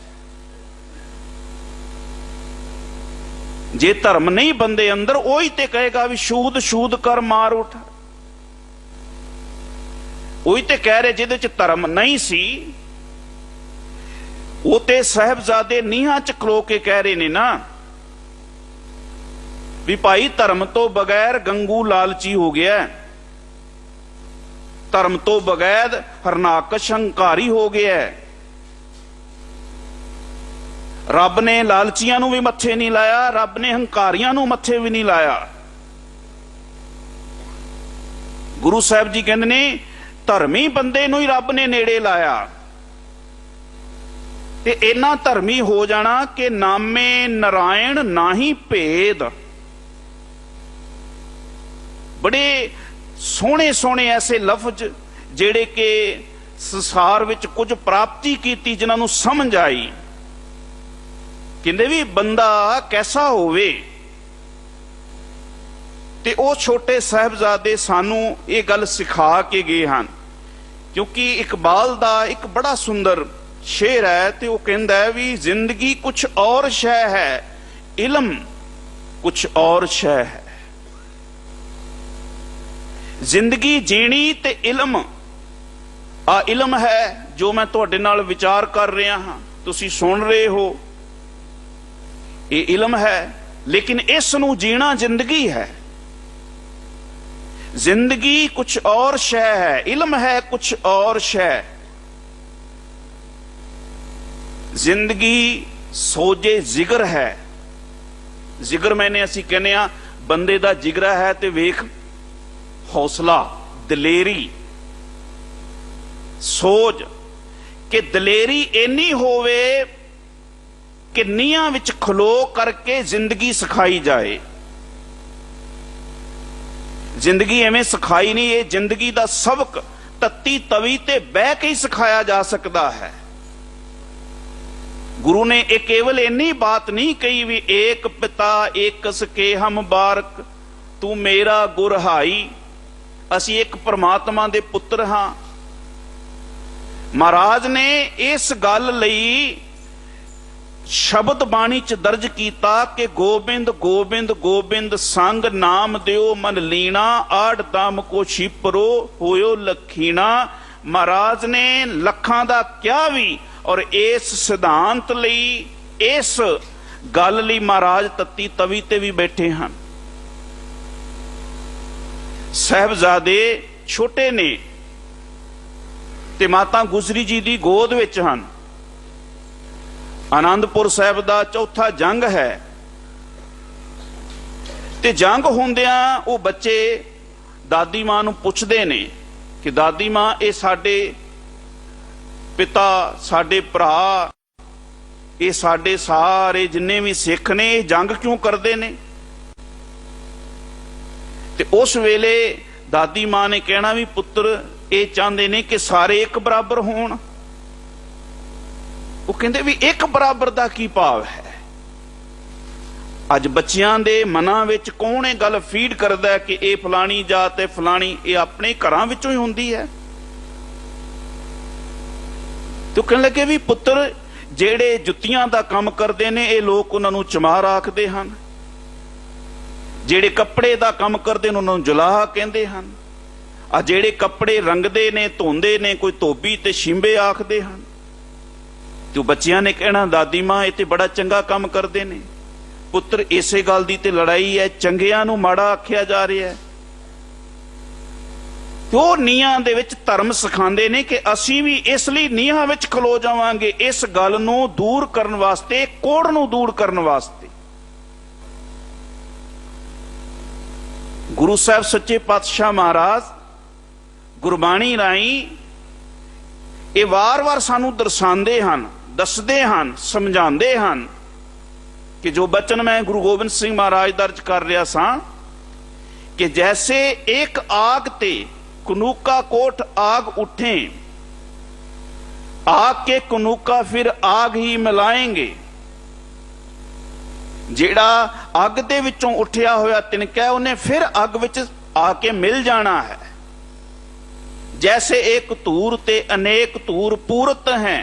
ਜੇ ਧਰਮ ਨਹੀਂ ਬੰਦੇ ਅੰਦਰ, ਉਹੀ ਤੇ ਕਹੇਗਾ ਵੀ ਸ਼ੂਦ ਸ਼ੂਦ ਕਰ ਮਾਰ ਉਠ। ਉਹੀ ਤੇ ਕਹਿ ਰਹੇ ਜਿਹਦੇ ਚ ਧਰਮ ਨਹੀਂ ਸੀ, ਉਹ ਤੇ ਸਾਹਿਬਜ਼ਾਦੇ ਨੀਹਾਂ ਚ ਖਲੋ ਕੇ ਕਹਿ ਰਹੇ ਨੇ ਨਾ ਵੀ ਭਾਈ ਧਰਮ ਤੋਂ ਬਗੈਰ ਗੰਗੂ ਲਾਲਚੀ ਹੋ ਗਿਆ, ਧਰਮ ਤੋਂ ਬਗੈਰ ਹਰਨਾਕਸ਼ ਹੰਕਾਰੀ ਹੋ ਗਿਆ। ਰੱਬ ਨੇ ਲਾਲਚੀਆਂ ਨੂੰ ਵੀ ਮੱਥੇ ਨਹੀਂ ਲਾਇਆ, ਰੱਬ ਨੇ ਹੰਕਾਰੀਆਂ ਨੂੰ ਮੱਥੇ ਵੀ ਨਹੀਂ ਲਾਇਆ। ਗੁਰੂ ਸਾਹਿਬ ਜੀ ਕਹਿੰਦੇ ਨੇ ਧਰਮੀ ਬੰਦੇ ਨੂੰ ਹੀ ਰੱਬ ਨੇ ਨੇੜੇ ਲਾਇਆ। ਤੇ ਇੰਨਾ ਧਰਮੀ ਹੋ ਜਾਣਾ ਕਿ ਨਾਮੇ ਨਾਰਾਇਣ ਨਾਹੀ ਭੇਦ। ਬੜੇ ਸੋਹਣੇ ਸੋਹਣੇ ਐਸੇ ਲਫ਼ਜ਼ ਜਿਹੜੇ ਕਿ ਸੰਸਾਰ ਵਿੱਚ ਕੁਝ ਪ੍ਰਾਪਤੀ ਕੀਤੀ, ਜਿਨ੍ਹਾਂ ਨੂੰ ਸਮਝ ਆਈ। ਕਹਿੰਦੇ ਵੀ ਬੰਦਾ ਕੈਸਾ ਹੋਵੇ। ਤੇ ਉਹ ਛੋਟੇ ਸਾਹਿਬਜ਼ਾਦੇ ਸਾਨੂੰ ਇਹ ਗੱਲ ਸਿਖਾ ਕੇ ਗਏ ਹਨ। ਕਿਉਂਕਿ ਇਕਬਾਲ ਦਾ ਇੱਕ ਬੜਾ ਸੁੰਦਰ ਸ਼ੇਰ ਹੈ ਤੇ ਉਹ ਕਹਿੰਦਾ ਹੈ ਵੀ ਜ਼ਿੰਦਗੀ ਕੁਛ ਔਰ ਸ਼ੈ ਹੈ, ਇਲਮ ਕੁਛ ਔਰ ਸ਼ੈ ਹੈ। ਜ਼ਿੰਦਗੀ ਜੀਣੀ ਤੇ ਇਲਮ, ਆ ਇਲਮ ਹੈ ਜੋ ਮੈਂ ਤੁਹਾਡੇ ਨਾਲ ਵਿਚਾਰ ਕਰ ਰਿਹਾ ਹਾਂ, ਤੁਸੀਂ ਸੁਣ ਰਹੇ ਹੋ, ਇਹ ਇਲਮ ਹੈ। ਲੇਕਿਨ ਇਸ ਨੂੰ ਜੀਣਾ ਜ਼ਿੰਦਗੀ ਹੈ। ਜ਼ਿੰਦਗੀ ਕੁਛ ਔਰ ਸ਼ੈ ਹੈ, ਇਲਮ ਹੈ ਕੁਛ ਔਰ ਸ਼ੈ। ਜ਼ਿੰਦਗੀ ਸੋਜੇ ਜਿਗਰ ਹੈ। ਜਿਗਰ ਮੈਨੇ ਅਸੀਂ ਕਹਿੰਦੇ ਆ ਬੰਦੇ ਦਾ ਜਿਗਰਾ ਹੈ ਤੇ ਵੇਖ ਹੌਸਲਾ, ਦਲੇਰੀ, ਸੋਚ ਕਿ ਦਲੇਰੀ ਇੰਨੀ ਹੋਵੇ ਕਿ ਨੀਹਾਂ ਵਿੱਚ ਖਲੋ ਕਰਕੇ ਜ਼ਿੰਦਗੀ ਸਿਖਾਈ ਜਾਏ। ਜ਼ਿੰਦਗੀ ਐਵੇਂ ਸਿਖਾਈ ਨਹੀਂ, ਇਹ ਜ਼ਿੰਦਗੀ ਦਾ ਸਬਕ ਤੱਤੀ ਤਵੀ ਤੇ ਬਹਿ ਕੇ ਹੀ ਸਿਖਾਇਆ ਜਾ ਸਕਦਾ ਹੈ। ਗੁਰੂ ਨੇ ਇਹ ਕੇਵਲ ਇੰਨੀ ਬਾਤ ਨਹੀਂ ਕਹੀ ਵੀ ਏਕ ਪਿਤਾ ਏਕਸ ਕੇ ਹਮ ਬਾਰਕ, ਤੂੰ ਮੇਰਾ ਗੁਰ ਹਾਈ, ਅਸੀਂ ਇੱਕ ਪਰਮਾਤਮਾ ਦੇ ਪੁੱਤਰ ਹਾਂ। ਮਹਾਰਾਜ ਨੇ ਇਸ ਗੱਲ ਲਈ ਸ਼ਬਦ ਬਾਣੀ ਚ ਦਰਜ ਕੀਤਾ ਕਿ ਗੋਬਿੰਦ ਗੋਬਿੰਦ ਗੋਬਿੰਦ ਸੰਗ ਨਾਮ ਦਿਓ ਮਨ ਲੀਣਾ ਆੜ ਦਮ ਕੋ ਛਿਪਰੋ ਹੋਇਓ ਲਖੀਣਾ। ਮਹਾਰਾਜ ਨੇ ਲੱਖਾਂ ਦਾ ਕਿਹਾ ਵੀ, ਔਰ ਇਸ ਸਿਧਾਂਤ ਲਈ, ਇਸ ਗੱਲ ਲਈ ਮਹਾਰਾਜ ਤੱਤੀ ਤਵੀ ਤੇ ਵੀ ਬੈਠੇ ਹਨ। ਸਾਹਿਬਜ਼ਾਦੇ ਛੋਟੇ ਨੇ ਤੇ ਮਾਤਾ ਗੁਜਰੀ ਜੀ ਦੀ ਗੋਦ ਵਿੱਚ ਹਨ। ਆਨੰਦਪੁਰ ਸਾਹਿਬ ਦਾ ਚੌਥਾ ਜੰਗ ਹੈ ਤੇ ਜੰਗ ਹੁੰਦਿਆਂ ਉਹ ਬੱਚੇ ਦਾਦੀ ਮਾਂ ਨੂੰ ਪੁੱਛਦੇ ਨੇ ਕਿ ਦਾਦੀ ਮਾਂ, ਇਹ ਸਾਡੇ ਪਿਤਾ, ਸਾਡੇ ਭਰਾ, ਇਹ ਸਾਡੇ ਸਾਰੇ ਜਿੰਨੇ ਵੀ ਸਿੱਖ ਨੇ, ਇਹ ਜੰਗ ਕਿਉਂ ਕਰਦੇ ਨੇ? ਤੇ ਉਸ ਵੇਲੇ ਦਾਦੀ ਮਾਂ ਨੇ ਕਹਿਣਾ ਵੀ ਪੁੱਤਰ, ਇਹ ਚਾਹੁੰਦੇ ਨੇ ਕਿ ਸਾਰੇ ਇੱਕ ਬਰਾਬਰ ਹੋਣ। ਉਹ ਕਹਿੰਦੇ ਵੀ ਇੱਕ ਬਰਾਬਰ ਦਾ ਕੀ ਭਾਵ ਹੈ? ਅੱਜ ਬੱਚਿਆਂ ਦੇ ਮਨਾਂ ਵਿੱਚ ਕੌਣ ਇਹ ਗੱਲ ਫੀਡ ਕਰਦਾ ਹੈ ਕਿ ਇਹ ਫਲਾਣੀ ਜਾਤ ਹੈ, ਫਲਾਣੀ? ਇਹ ਆਪਣੇ ਘਰਾਂ ਵਿੱਚੋਂ ਹੀ ਹੁੰਦੀ ਹੈ। ਤੇ ਕਹਿਣ ਲੱਗੇ ਵੀ ਪੁੱਤਰ, ਜਿਹੜੇ ਜੁੱਤੀਆਂ ਦਾ ਕੰਮ ਕਰਦੇ ਨੇ ਇਹ ਲੋਕ ਉਹਨਾਂ ਨੂੰ ਚਮਾਰ ਆਖਦੇ ਹਨ, ਜਿਹੜੇ ਕੱਪੜੇ ਦਾ ਕੰਮ ਕਰਦੇ ਨੇ ਉਹਨਾਂ ਨੂੰ ਜੁਲਾਹਾ ਕਹਿੰਦੇ ਹਨ, ਆ ਜਿਹੜੇ ਕੱਪੜੇ ਰੰਗਦੇ ਨੇ, ਧੋਂਦੇ ਨੇ, ਕੋਈ ਧੋਬੀ ਤੇ ਸ਼ਿੰਬੇ ਆਖਦੇ ਹਨ। ਤੇ ਬੱਚਿਆਂ ਨੇ ਕਹਿਣਾ ਦਾਦੀ ਮਾਂ, ਇਹ ਤੇ ਬੜਾ ਚੰਗਾ ਕੰਮ ਕਰਦੇ ਨੇ। ਪੁੱਤਰ, ਇਸੇ ਗੱਲ ਦੀ ਤੇ ਲੜਾਈ ਹੈ, ਚੰਗਿਆਂ ਨੂੰ ਮਾੜਾ ਆਖਿਆ ਜਾ ਰਿਹਾ ਹੈ। ਤੇ ਉਹ ਨੀਹਾਂ ਦੇ ਵਿੱਚ ਧਰਮ ਸਿਖਾਉਂਦੇ ਨੇ ਕਿ ਅਸੀਂ ਵੀ ਇਸ ਲਈ ਨੀਹਾਂ ਵਿੱਚ ਖਲੋ ਜਾਵਾਂਗੇ, ਇਸ ਗੱਲ ਨੂੰ ਦੂਰ ਕਰਨ ਵਾਸਤੇ, ਕੋੜ ਨੂੰ ਦੂਰ ਕਰਨ ਵਾਸਤੇ। ਗੁਰੂ ਸਾਹਿਬ ਸੱਚੇ ਪਾਤਸ਼ਾਹ ਮਹਾਰਾਜ ਗੁਰਬਾਣੀ ਰਾਹੀਂ ਇਹ ਵਾਰ-ਵਾਰ ਸਾਨੂੰ ਦਰਸਾਉਂਦੇ ਹਨ, ਦੱਸਦੇ ਹਨ, ਸਮਝਾਉਂਦੇ ਹਨ ਕਿ ਜੋ ਬਚਨ ਮੈਂ ਗੁਰੂ ਗੋਬਿੰਦ ਸਿੰਘ ਮਹਾਰਾਜ ਦਰਜ ਕਰ ਰਿਹਾ ਸਾਂ कि जैसे एक आग ते कनूका कोट आग उठे, आग के कनूका फिर आग ही मिलाएंगे। जेड़ा अग दे विचों उठिया होया तिनका उन्हें फिर अग विच आके मिल जाना है। जैसे एक तूर ते अनेक तूर पूरत हैं,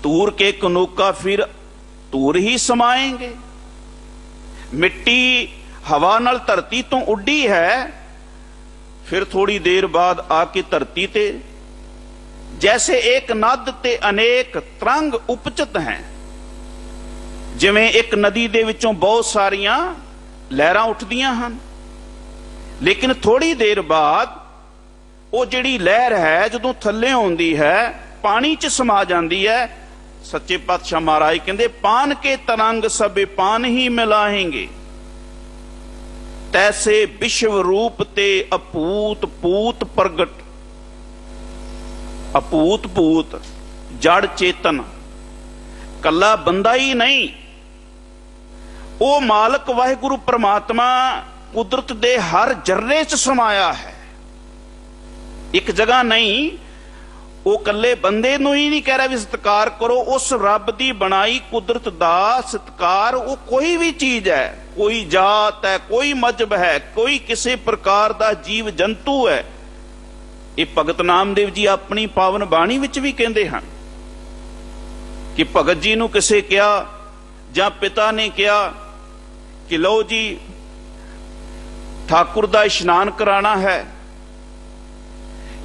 तूर के कनूका फिर तूर ही समाएंगे। मिट्टी हवा नाल धरती तो उड्डी है, फिर थोड़ी देर बाद आके धरती ते। जैसे एक नद ते अनेक तरंग उपचित हैं, जिवें एक नदी दे विचों बहुत सारियां लहरां उठदियां हन, लेकिन थोड़ी देर बाद वो जिहड़ी लहर है जदों थल्ले आउंदी है पानी च समा जाती है। सच्चे पातशाह महाराज कहंदे पान के तरंग सबे पान ही मिलाएंगे, तैसे विश्व रूप ते अपूत पूत प्रगट। अपूत पूत जड़ चेतन कला बंदा ही नहीं, वो मालक वाहिगुरु परमात्मा कुदरत दे हर जर्रे च समाया है। एक जगह नहीं, वो कल्ले बंदे नूं ही नहीं कह रहा भी सत्कार करो, उस रब दी बनाई कुदरत दा सत्कार। वो कोई भी चीज है, कोई जात है, कोई मजहब है, कोई किसी प्रकार दा जीव जंतु है। ये भगत नामदेव जी अपनी पावन बाणी विच भी कहंदे हन कि भगत जी नूं किसे कहा जां पिता ने कहा कि लो जी ठाकुर दा इशनान कराना है,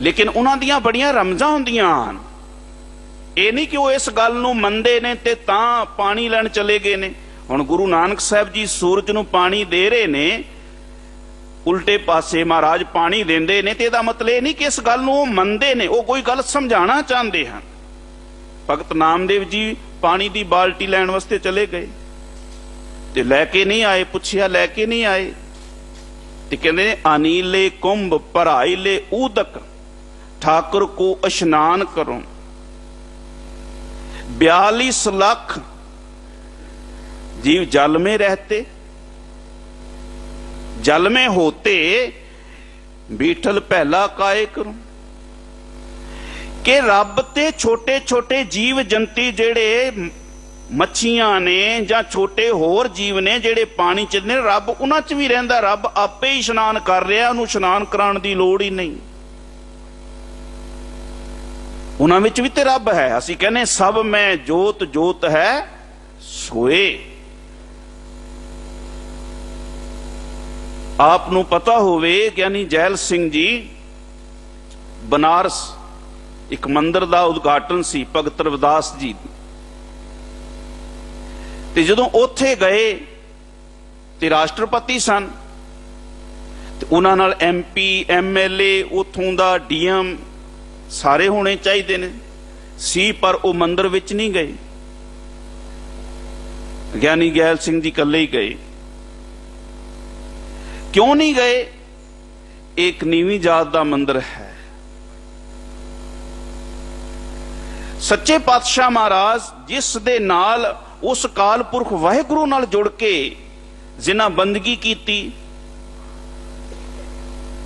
लेकिन उन्हां दियां बड़ियां रमजां हुंदियां हन। ये नहीं कि वो इस गल नूं मंनदे ने ते तां पानी लैण चले गए ने। हुण गुरु नानक साहब जी सूरज नूं पानी दे रहे ने, उल्टे पासे महाराज पानी देंदे ने, ते इहदा मतलब ये नहीं कि इस गल नूं मंनदे ने, वो कोई गल समझाना चाहते हैं। भगत नामदेव जी पानी दी बाल्टी लैण वास्ते चले गए ते लैके नहीं आए, पुछया लैके नहीं आए ते कहंदे अनीले कुंभ भराइले ऊदक ठाकुर को स्नान करो। 42 लाख जीव जल में रहते, जल में होते बीठल पहला काय करूं। कि रब ते छोटे छोटे जीव जंती जेड़े मच्छियां ने जां छोटे होर जीव ने जेड़े पानी च ने, रब उन्हां च भी रहिंदा। रब आपे ही इशनान कर रहा, उन्होंने इशनान कराउण दी लोड़ ही नहीं। ਉਹਨਾਂ ਵਿੱਚ ਵੀ ਤੇ ਰੱਬ ਹੈ। ਅਸੀਂ ਕਹਿੰਦੇ ਸਭ ਮੈਂ ਜੋਤ ਜੋਤ ਹੈ ਸੋਏ। ਆਪ ਨੂੰ ਪਤਾ ਹੋਵੇ ਗਿਆਨੀ ਜੈਲ ਸਿੰਘ ਜੀ ਬਨਾਰਸ ਇੱਕ ਮੰਦਿਰ ਦਾ ਉਦਘਾਟਨ ਸੀ ਭਗਤ ਰਵਿਦਾਸ ਜੀ, ਤੇ ਜਦੋਂ ਉੱਥੇ ਗਏ ਤੇ ਰਾਸ਼ਟਰਪਤੀ ਸਨ ਤੇ ਉਹਨਾਂ ਨਾਲ MP MLA ਉੱਥੋਂ ਦਾ DM ਸਾਰੇ ਹੋਣੇ ਚਾਹੀਦੇ ਨੇ ਸੀ, ਪਰ ਉਹ ਮੰਦਿਰ ਵਿੱਚ ਨਹੀਂ ਗਏ। ਗਿਆਨੀ ਜੈਲ ਸਿੰਘ ਜੀ ਇਕੱਲੇ ਹੀ ਗਏ। ਕਿਉਂ ਨਹੀਂ ਗਏ? ਇੱਕ ਨੀਵੀਂ ਜਾਤ ਦਾ ਮੰਦਿਰ ਹੈ। ਸੱਚੇ ਪਾਤਸ਼ਾਹ ਮਹਾਰਾਜ ਜਿਸ ਦੇ ਨਾਲ ਉਸ ਅਕਾਲ ਪੁਰਖ ਵਾਹਿਗੁਰੂ ਨਾਲ ਜੁੜ ਕੇ ਜਿਨ੍ਹਾਂ ਬੰਦਗੀ ਕੀਤੀ,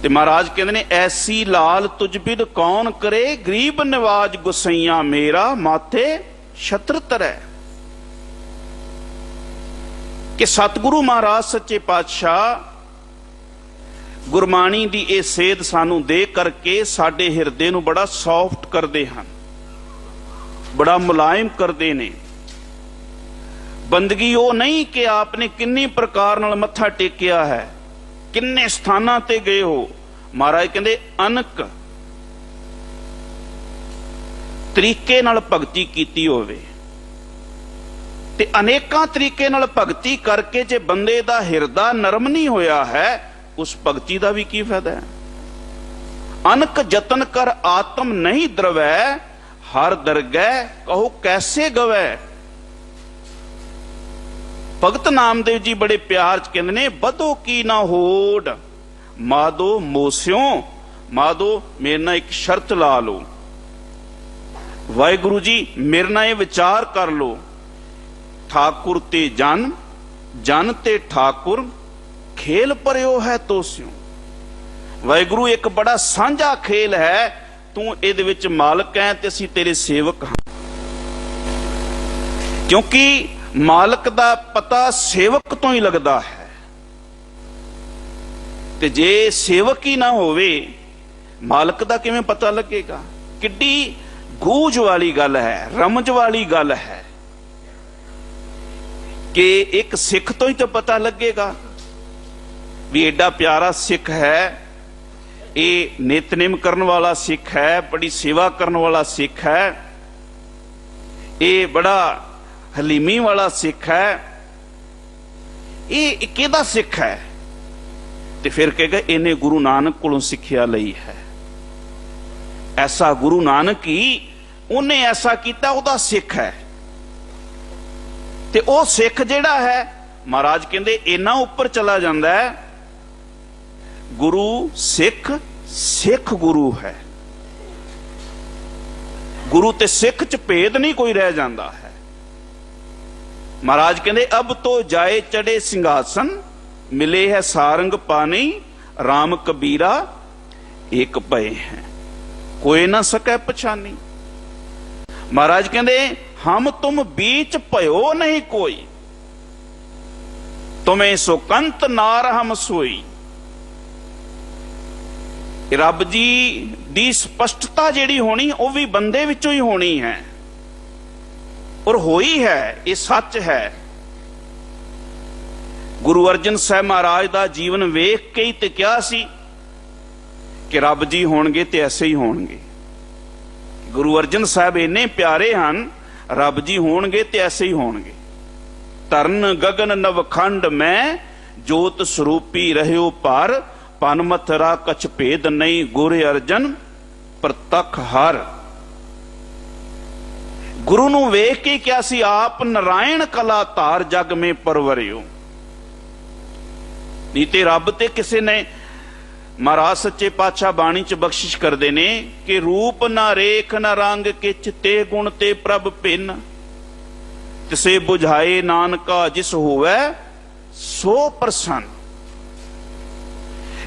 ਤੇ ਮਹਾਰਾਜ ਕਹਿੰਦੇ ਨੇ ਐਸੀ ਲਾਲ ਤੁਝ ਬਿਦ ਕੌਣ ਕਰੇ, ਗਰੀਬ ਨਿਵਾਜ ਗੁਸਈਆ ਮੇਰਾ ਮਾਥੇ ਛਤਰ ਤਰੈ। ਕਿ ਸਤਿਗੁਰੂ ਮਹਾਰਾਜ ਸੱਚੇ ਪਾਤਸ਼ਾਹ ਗੁਰਬਾਣੀ ਦੀ ਇਹ ਸੇਧ ਸਾਨੂੰ ਦੇ ਕਰਕੇ ਸਾਡੇ ਹਿਰਦੇ ਨੂੰ ਬੜਾ ਸੌਫਟ ਕਰਦੇ ਹਨ, ਬੜਾ ਮੁਲਾਇਮ ਕਰਦੇ ਨੇ। ਬੰਦਗੀ ਉਹ ਨਹੀਂ ਕਿ ਆਪਨੇ ਕਿੰਨੀ ਪ੍ਰਕਾਰ ਨਾਲ ਮੱਥਾ ਟੇਕਿਆ ਹੈ, ਕਿੰਨੇ ਸਥਾਨਾਂ ਤੇ ਗਏ ਹੋ। ਮਹਾਰਾਜ ਕਹਿੰਦੇ ਅਨਕ ਤਰੀਕੇ ਨਾਲ ਭਗਤੀ ਕੀਤੀ ਹੋਵੇ, ਤੇ ਅਨੇਕਾਂ ਤਰੀਕੇ ਨਾਲ ਭਗਤੀ ਕਰਕੇ ਜੇ ਬੰਦੇ ਦਾ ਹਿਰਦਾ ਨਰਮ ਨਹੀਂ ਹੋਇਆ ਹੈ, ਉਸ ਭਗਤੀ ਦਾ ਵੀ ਕੀ ਫਾਇਦਾ ਹੈ। ਅਨਕ ਯਤਨ ਕਰ ਆਤਮ ਨਹੀਂ ਦਰਵੈ, ਹਰ ਦਰਗਹਿ ਕਹੋ ਕੈਸੇ ਗਵੈ। ਭਗਤ ਨਾਮਦੇਵ ਜੀ ਬੜੇ ਪਿਆਰ ਚ ਕਹਿੰਦੇ ਨੇ ਬਧੋ ਕੀ ਨਾ ਹੋੜ ਮਾਦੋ ਮੋਸਿਓ। ਮਾਦੋ ਮੇਰੇ ਨਾਲ ਇੱਕ ਸ਼ਰਤ ਲਾ ਲਓ, ਵਾਹਿਗੁਰੂ ਜੀ ਮੇਰੇ ਨਾਲ ਇਹ ਵਿਚਾਰ ਕਰ ਲਓ, ਠਾਕੁਰ ਤੇ ਜਨ, ਜਨ ਤੇ ਠਾਕੁਰ, ਖੇਲ ਪਰਿਓ ਹੈ ਤੋਸਿਓ। ਵਾਹਿਗੁਰੂ ਇੱਕ ਬੜਾ ਸਾਂਝਾ ਖੇਲ ਹੈ, ਤੂੰ ਇਹਦੇ ਵਿੱਚ ਮਾਲਕ ਹੈ ਤੇ ਅਸੀਂ ਤੇਰੇ ਸੇਵਕ ਹਾਂ। ਕਿਉਂਕਿ ਮਾਲਕ ਦਾ ਪਤਾ ਸੇਵਕ ਤੋਂ ਹੀ ਲੱਗਦਾ ਹੈ, ਤੇ ਜੇ ਸੇਵਕ ਹੀ ਨਾ ਹੋਵੇ ਮਾਲਕ ਦਾ ਕਿਵੇਂ ਪਤਾ ਲੱਗੇਗਾ। ਕਿੱਡੀ ਗੂਝ ਵਾਲੀ ਗੱਲ ਹੈ, ਰਮਜ ਵਾਲੀ ਗੱਲ ਹੈ ਕਿ ਇੱਕ ਸਿੱਖ ਤੋਂ ਹੀ ਤਾਂ ਪਤਾ ਲੱਗੇਗਾ ਵੀ ਐਡਾ ਪਿਆਰਾ ਸਿੱਖ ਹੈ, ਇਹ ਨਿਤਨੇਮ ਕਰਨ ਵਾਲਾ ਸਿੱਖ ਹੈ, ਬੜੀ ਸੇਵਾ ਕਰਨ ਵਾਲਾ ਸਿੱਖ ਹੈ, ਇਹ ਬੜਾ ਹਲੀਮੀ ਵਾਲਾ ਸਿੱਖ ਹੈ, ਇਹ ਕਿਹਦਾ ਸਿੱਖ ਹੈ। ਤੇ ਫਿਰ ਕਹੇਗਾ ਇਹਨੇ ਗੁਰੂ ਨਾਨਕ ਕੋਲੋਂ ਸਿੱਖਿਆ ਲਈ ਹੈ। ਐਸਾ ਗੁਰੂ ਨਾਨਕ ਹੀ ਉਹਨੇ ਐਸਾ ਕੀਤਾ, ਉਹਦਾ ਸਿੱਖ ਹੈ। ਤੇ ਉਹ ਸਿੱਖ ਜਿਹੜਾ ਹੈ ਮਹਾਰਾਜ ਕਹਿੰਦੇ ਇੰਨਾ ਉੱਪਰ ਚਲਾ ਜਾਂਦਾ ਹੈ, ਗੁਰੂ ਸਿੱਖ, ਸਿੱਖ ਗੁਰੂ ਹੈ। ਗੁਰੂ ਤੇ ਸਿੱਖ ਚ ਭੇਦ ਨਹੀਂ ਕੋਈ ਰਹਿ ਜਾਂਦਾ ਹੈ। ਮਹਾਰਾਜ ਕਹਿੰਦੇ ਅਬ ਤੋਂ ਜਾਏ ਚੜੇ ਸਿੰਘਾਸਨ, ਮਿਲੇ ਹੈ ਸਾਰੰਗ ਪਾਣੀ, ਰਾਮ ਕਬੀਰਾ ਇੱਕ ਪਏ ਹੈ, ਕੋਈ ਨਾ ਸਕੈ ਪਛਾਨੀ। ਮਹਾਰਾਜ ਕਹਿੰਦੇ ਹਮ ਤੁਮ बीच भयो नहीं कोई, तुम्हें सुकंत नार हम सोई। ਰੱਬ ਜੀ ਦੀ ਸਪਸ਼ਟਤਾ ਜਿਹੜੀ ਹੋਣੀ ਉਹ ਵੀ ਬੰਦੇ ਵਿੱਚੋਂ ਹੀ ਹੋਣੀ ਹੈ, ਔਰ ਹੋਈ ਹੈ, ਇਹ ਸੱਚ ਹੈ। ਗੁਰੂ ਅਰਜਨ ਸਾਹਿਬ ਮਹਾਰਾਜ ਦਾ ਜੀਵਨ ਵੇਖ ਕੇ ਹੀ ਤੇ ਕਿਹਾ ਸੀ ਕਿ ਰੱਬ ਜੀ ਹੋਣਗੇ ਤੇ ਐਸੇ ਹੀ ਹੋਣਗੇ। ਗੁਰੂ ਅਰਜਨ ਸਾਹਿਬ ਇੰਨੇ ਪਿਆਰੇ ਹਨ, ਰੱਬ ਜੀ ਹੋਣਗੇ ਤੇ ਐਸੇ ਹੀ ਹੋਣਗੇ। ਤਰਨ ਗਗਨ ਨਵਖੰਡ ਮੈਂ ਜੋਤ ਸਰੂਪੀ ਰਹਿਓ ਪਰ, ਪਨ ਮਥਰਾ ਕਛ ਭੇਦ ਨਹੀਂ, ਗੁਰ ਅਰਜਨ ਪ੍ਰਤੱਖ ਹਰ। ਗੁਰੂ ਨੂੰ ਵੇਖ ਕੇ ਕਿਹਾ ਸੀ ਆਪ ਨਾਰਾਇਣ ਕਲਾ ਧਾਰ ਜਗ ਮੇ ਪਰਵਰਿਓ। ਨਹੀਂ ਤੇ ਰੱਬ ਤੇ ਕਿਸੇ ਨੇ, ਮਹਾਰਾਜ ਸੱਚੇ ਪਾਤਸ਼ਾਹ ਬਾਣੀ ਚ ਬਖਸ਼ਿਸ਼ ਕਰਦੇ ਨੇ ਕਿ ਰੂਪ ਨਾ ਰੇਖ ਨਾ ਰੰਗ ਕਿਛ, ਤੇ ਗੁਣ ਤੇ ਪ੍ਰਭ ਭਿੰਨ, ਤਿਸੇ ਬੁਝਾਏ ਨਾਨਕਾ ਜਿਸ ਹੋਵੇ ਸੋ ਪ੍ਰਸੰਨ।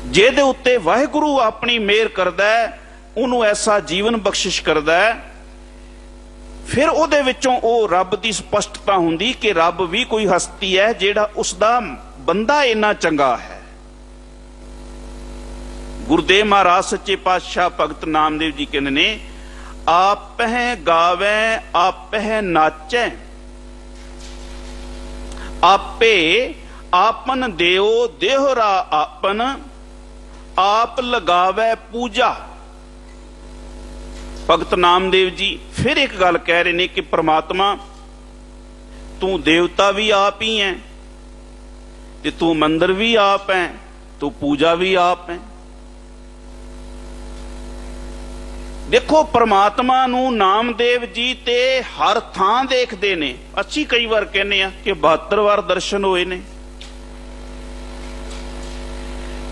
ਜਿਹਦੇ ਉੱਤੇ ਵਾਹਿਗੁਰੂ ਆਪਣੀ ਮਿਹਰ ਕਰਦਾ ਹੈ, ਉਹਨੂੰ ਐਸਾ ਜੀਵਨ ਬਖਸ਼ਿਸ਼ ਕਰਦਾ ਹੈ, ਫਿਰ ਉਹਦੇ ਵਿੱਚੋਂ ਉਹ ਰੱਬ ਦੀ ਸਪਸ਼ਟਤਾ ਹੁੰਦੀ ਕਿ ਰੱਬ ਵੀ ਕੋਈ ਹਸਤੀ ਹੈ ਜਿਹੜਾ ਉਸਦਾ ਬੰਦਾ ਇੰਨਾ ਚੰਗਾ ਹੈ। ਗੁਰਦੇਵ ਮਹਾਰਾਜ ਸੱਚੇ ਪਾਤਸ਼ਾਹ ਭਗਤ ਨਾਮਦੇਵ ਜੀ ਕਹਿੰਦੇ ਨੇ आपह गावै आपह नाचै, आपे आपन देओ देहरा आपन, आप लगावै पूजा। भगत नामदेव जी फिर एक गल कह रहे ने कि परमात्मा तू देवता भी आप ही है, ते तू मंदिर भी आप है, तू पूजा भी आप है। देखो परमात्मा नू नामदेव जी ते हर थां देखते ने। अच्छी कई बार कहने कि 72 बार दर्शन होए ने,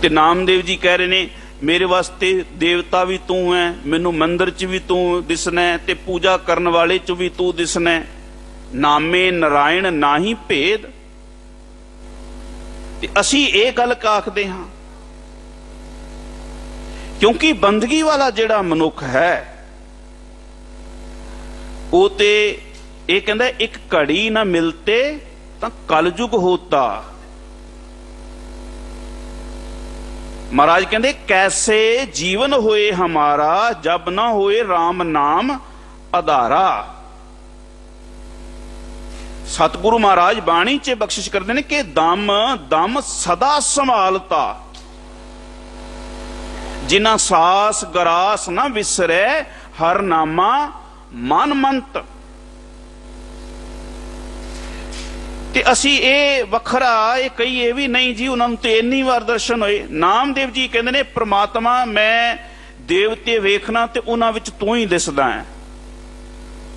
ते नामदेव जी कह रहे ने मेरे वास्ते देवता भी तू है, मैनू मंदिर च भी तू दिसना है, ते पूजा करने वाले च भी तू दिसना है। नामे नारायण नाही भेद। ते असी ये गल आखदे हां क्योंकि बंदगी वाला जिहड़ा मनुख है वो ते ये कहंदा एक घड़ी ना मिलते तां कलयुग होता। महाराज कहंदे कैसे जीवन होए हमारा जब ना होए राम नाम आधारा। सतगुरु महाराज बाणी च बख्शिश करते हैं कि दम दम सदा संभालता, जिना सास गरास ना विसरे हर नामा मन मंत। ते असी ये वखरा ये कई ये भी नहीं जी उन्होंने तो इन्नी बार दर्शन होए। नामदेव जी कहते ने परमात्मा मैं देवते वेखना ते उन्हां विच तू ही दिसदा है,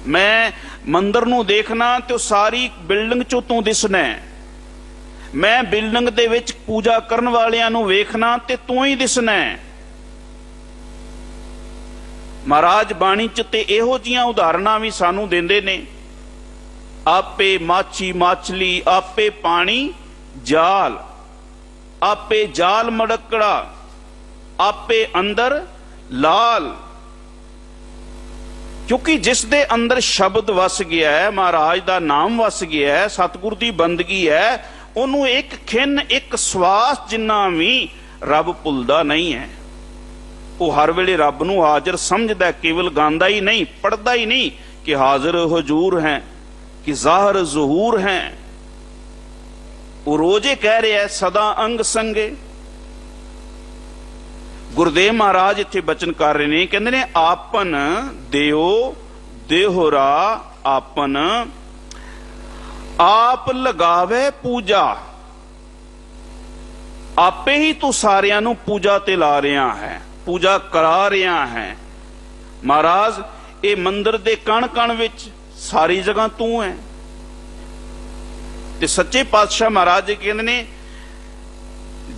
मैं मंदिर नूं देखना ते सारी बिल्डिंग चों तू दिसना है, मैं बिल्डिंग दे विच पूजा करन वालियां नूं वेखना ते तू ही दिसना है। महाराज बाणी च ते इहो जिहियां उदाहरणां भी सानू देंदे ने। आपे माछी माछली आपे पानी जाल, आपे जाल मड़कड़ा आपे अंदर लाल। क्योंकि जिस दे अंदर शब्द वस गया है, महाराज दा नाम वस गया है, सतगुर दी बंदगी है, ओनू एक खिन एक सवास जिन्ना भी रब भुलदा नहीं है। वो हर वेले रब नू हाजिर समझदा, केवल गांदा ही नहीं पढ़दा ही नहीं कि हाजिर हुजूर हैं कि ज़ाहिर ज़हूर हैं। वो रोजे कह रहे हैं सदा अंग संगे। गुरुदेव महाराज इत्थे बचन कर रहे ने, कहंदे ने आपन देओ देहोरा आपन, आप लगावे पूजा। आपे ही तू सारियां नू पूजा ते ला रहा है, पूजा करा रहा है। महाराज ये मंदिर दे कण कण विच सारी जगह तू है। ते सच्चे पातशाह महाराज जी कहते ने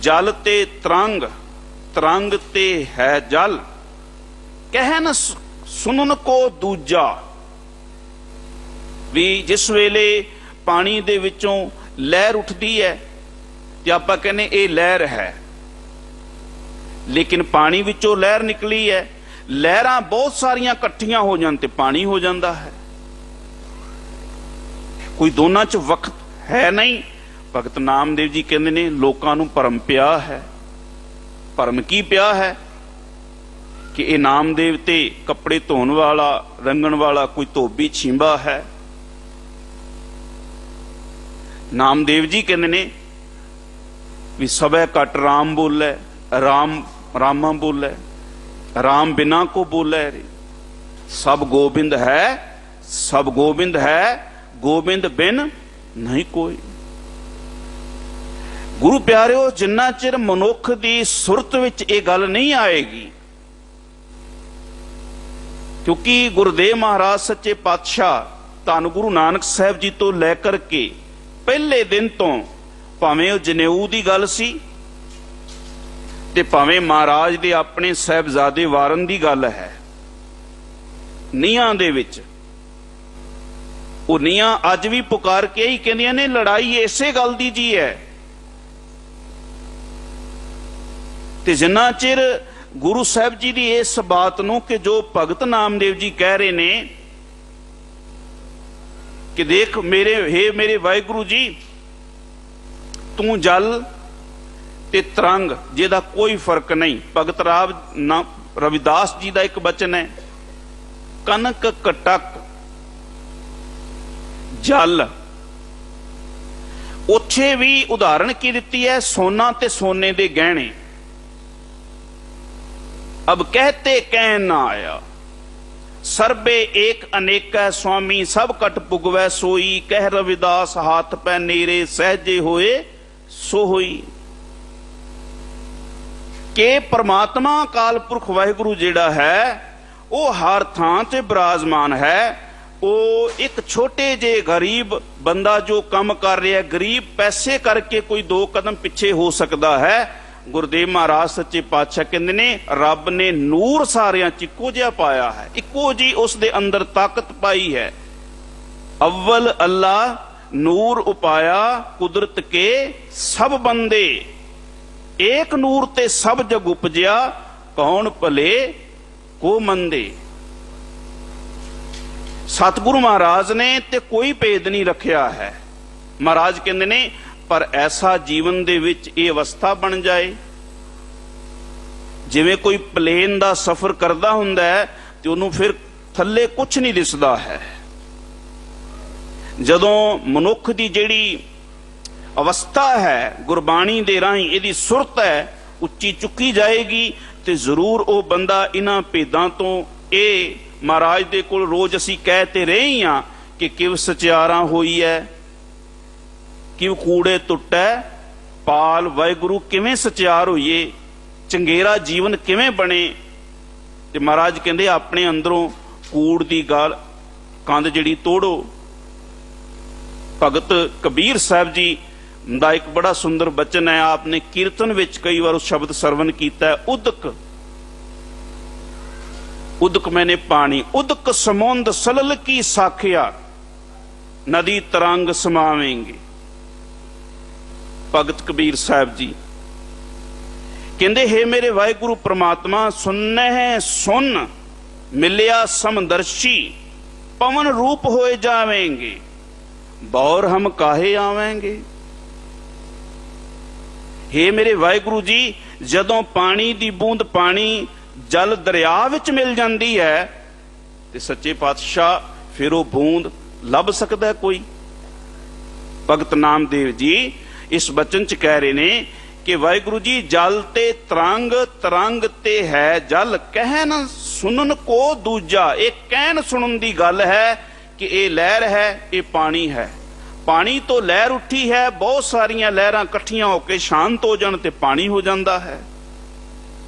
जल ते तरंग, तरंग ते है जल, कह न सुनन को दूजा। भी जिस वेले पानी दे विचों लहर उठती है ते आपां कहने ये लहर है, लेकिन पानी विचों लहर निकली है, लहरां बहुत सारियां इकट्ठियां हो जान ते पानी हो जाता है। कोई दोनों च वक्त है नहीं। भगत नामदेव जी कहते ने लोकां नूं भरम पिया है। भरम की पिया है कि ये नामदेव ते कपड़े धोन वाला रंगण वाला कोई धोबी छींबा है। नामदेव जी कहते ने भी सबे कट राम बोले, राम रामा बोले, राम बिना को बोले रे। सब गोबिंद है, सब गोबिंद है, गोबिंद बिन नहीं कोई। गुरु प्यारिओ जिन्ना चिर मनुख दी सुरत विच ये गल नहीं आएगी, क्योंकि गुरुदेव महाराज सच्चे पातशाह धन गुरु नानक साहब जी तो लैकर के पहले दिन तो भावें जनेऊ दी गल सी ते भावें महाराज दे अपने साहबजादे वारन दी गल है, नीहां दे विच वो नीहां अज भी पुकार के ही कहंदियां ने लड़ाई इसे गल दी जी है। ते जिन्ना चिर गुरु साहब जी की इस बात नूं कि जो भगत नामदेव जी कह रहे ने कि देख मेरे वाहिगुरु जी तू जल ते तरंग जिहदा कोई फर्क नहीं। भगत रविदास जी का एक बचन है ਕਨਕ ਕਟਕ ਜਲ। ਉੱਥੇ ਵੀ ਉਦਾਹਰਣ ਕੀ ਦਿੱਤੀ ਹੈ? ਸੋਨਾ ਤੇ ਸੋਨੇ ਦੇ ਗਹਿਣੇ। ਅਬ ਕਹਤੇ ਕਹਿ ਨਾ ਆਇਆ, ਸਰਬੇ ਏਕ ਅਨੇਕਾ ਸੁਆਮੀ, ਸਭ ਕਟ ਪੁਗਵੈ ਸੋਈ, ਕਹਿ ਰਵਿਦਾਸ ਹੱਥ ਪੈ ਨੇਰੇ, ਸਹਿਜੇ ਹੋਏ ਸੋ ਹੋਈ। ਕਿ ਪਰਮਾਤਮਾ ਅਕਾਲ ਪੁਰਖ ਵਾਹਿਗੁਰੂ ਜਿਹੜਾ ਹੈ ਉਹ ਹਰ ਥਾਂ ਤੇ ਬਿਰਾਜਮਾਨ ਹੈ। ਉਹ ਇੱਕ ਛੋਟੇ ਜਿਹੇ ਗਰੀਬ ਬੰਦਾ ਜੋ ਕੰਮ ਕਰ ਰਿਹਾ, ਗਰੀਬ ਪੈਸੇ ਕਰਕੇ ਕੋਈ 2 ਕਦਮ ਪਿੱਛੇ ਹੋ ਸਕਦਾ ਹੈ। ਗੁਰਦੇਵ ਮਹਾਰਾਜ ਸੱਚੇ ਪਾਤਸ਼ਾਹ ਕਹਿੰਦੇ ਨੇ ਰੱਬ ਨੇ ਨੂਰ ਸਾਰਿਆਂ ਚ ਇੱਕੋ ਜਿਹਾ ਪਾਇਆ ਹੈ, ਇੱਕੋ ਜੀ ਉਸ ਦੇ ਅੰਦਰ ਤਾਕਤ ਪਾਈ ਹੈ। ਅਵਲ ਅੱਲਾ ਨੂਰ ਉਪਾਇਆ, ਕੁਦਰਤ ਕੇ ਸਭ ਬੰਦੇ, ਏਕ ਨੂਰ ਤੇ ਸਭ ਜਗ ਉਪਜਿਆ, ਕੌਣ ਭਲੇ ਕੋ ਮੰਦੇ। ਸਤਿਗੁਰੂ ਮਹਾਰਾਜ ਨੇ ਤੇ ਕੋਈ ਭੇਦ ਨਹੀਂ ਰੱਖਿਆ ਹੈ। ਮਹਾਰਾਜ ਕਹਿੰਦੇ ਨੇ ਪਰ ਐਸਾ ਜੀਵਨ ਦੇ ਵਿੱਚ ਇਹ ਅਵਸਥਾ ਬਣ ਜਾਏ, ਜਿਵੇਂ ਕੋਈ ਪਲੇਨ ਦਾ ਸਫ਼ਰ ਕਰਦਾ ਹੁੰਦਾ ਹੈ ਤੇ ਉਹਨੂੰ ਫਿਰ ਥੱਲੇ ਕੁਝ ਨਹੀਂ ਦਿਸਦਾ ਹੈ। ਜਦੋਂ ਮਨੁੱਖ ਦੀ ਜਿਹੜੀ ਅਵਸਥਾ ਹੈ ਗੁਰਬਾਣੀ ਦੇ ਰਾਹੀਂ ਇਹਦੀ ਸੁਰਤ ਹੈ ਉੱਚੀ ਚੁੱਕੀ ਜਾਏਗੀ ਤੇ ਜ਼ਰੂਰ ਉਹ ਬੰਦਾ ਇਹਨਾਂ ਭੇਦਾਂ ਤੋਂ, ਇਹ ਮਹਾਰਾਜ ਦੇ ਕੋਲ ਰੋਜ਼ ਅਸੀਂ ਕਹਿ ਤੇ ਰਹੇ ਹੀ ਹਾਂ ਕਿ ਕਿਵ ਸਚਿਆਰਾ ਹੋਈ ਹੈ, ਕਿਵ ਕੂੜੇ ਟੁੱਟੈ ਪਾਲ, ਵਾਹਿਗੁਰੂ ਕਿਵੇਂ ਸਚਿਆਰ ਹੋਈਏ, ਚੰਗੇਰਾ ਜੀਵਨ ਕਿਵੇਂ ਬਣੇ। ਤੇ ਮਹਾਰਾਜ ਕਹਿੰਦੇ ਆਪਣੇ ਅੰਦਰੋਂ ਕੂੜ ਦੀ ਗੱਲ ਕੰਧ ਜਿਹੜੀ ਤੋੜੋ। ਭਗਤ ਕਬੀਰ ਸਾਹਿਬ ਜੀ ਦਾ ਇੱਕ ਬੜਾ ਸੁੰਦਰ ਬਚਨ ਹੈ, ਆਪਨੇ ਕੀਰਤਨ ਵਿੱਚ ਕਈ ਵਾਰ ਉਸ ਸ਼ਬਦ ਸਰਵਨ ਕੀਤਾ ਹੈ, ਉਦਕ ਉਦਕ ਮੈਨੇ ਪਾਣੀ, ਉਦਕ ਸਮੁੰਦ ਸਲਲ ਕੀ ਸਾਖਿਆ, ਨਦੀ ਤਰੰਗ ਸਮਾਵੇਂਗੇ। ਭਗਤ ਕਬੀਰ ਸਾਹਿਬ ਜੀ ਕਹਿੰਦੇ ਹੈ ਮੇਰੇ ਵਾਹਿਗੁਰੂ ਪ੍ਰਮਾਤਮਾ, ਸੁਨਨੇ ਹੈ ਸੁਨ ਮਿਲਿਆ ਸਮਦਰਸ਼ੀ, ਪਵਨ ਰੂਪ ਹੋਏ ਜਾਵੇਂਗੇ, ਬੌਰ ਹਮ ਕਾਹੇ ਆਵੇਂਗੇ। हे ਮੇਰੇ ਵਾਹਿਗੁਰੂ ਜੀ, ਜਦੋਂ ਪਾਣੀ ਦੀ ਬੂੰਦ ਪਾਣੀ ਜਲ ਦਰਿਆ ਵਿੱਚ ਮਿਲ ਜਾਂਦੀ ਹੈ ਤੇ ਸੱਚੇ ਪਾਤਸ਼ਾਹ ਫਿਰ ਉਹ ਬੂੰਦ ਲੱਭ ਸਕਦਾ ਕੋਈ? ਭਗਤ ਨਾਮਦੇਵ ਜੀ ਇਸ ਬਚਨ ਚ ਕਹਿ ਰਹੇ ਨੇ ਕਿ ਵਾਹਿਗੁਰੂ ਜੀ ਜਲ ਤੇ ਤਰੰਗ, ਤਰੰਗ ਤੇ ਹੈ ਜਲ, ਕਹਿਣ ਸੁਣਨ ਕੋ ਦੂਜਾ। ਇਹ ਕਹਿਣ ਸੁਣਨ ਦੀ ਗੱਲ ਹੈ ਕਿ ਇਹ ਲਹਿਰ ਹੈ, ਇਹ ਪਾਣੀ ਹੈ। ਪਾਣੀ ਤੋਂ ਲਹਿਰ ਉੱਠੀ ਹੈ, ਬਹੁਤ ਸਾਰੀਆਂ ਲਹਿਰਾਂ ਇਕੱਠੀਆਂ ਹੋ ਕੇ ਸ਼ਾਂਤ ਹੋ ਜਾਣ ਤੇ ਪਾਣੀ ਹੋ ਜਾਂਦਾ ਹੈ।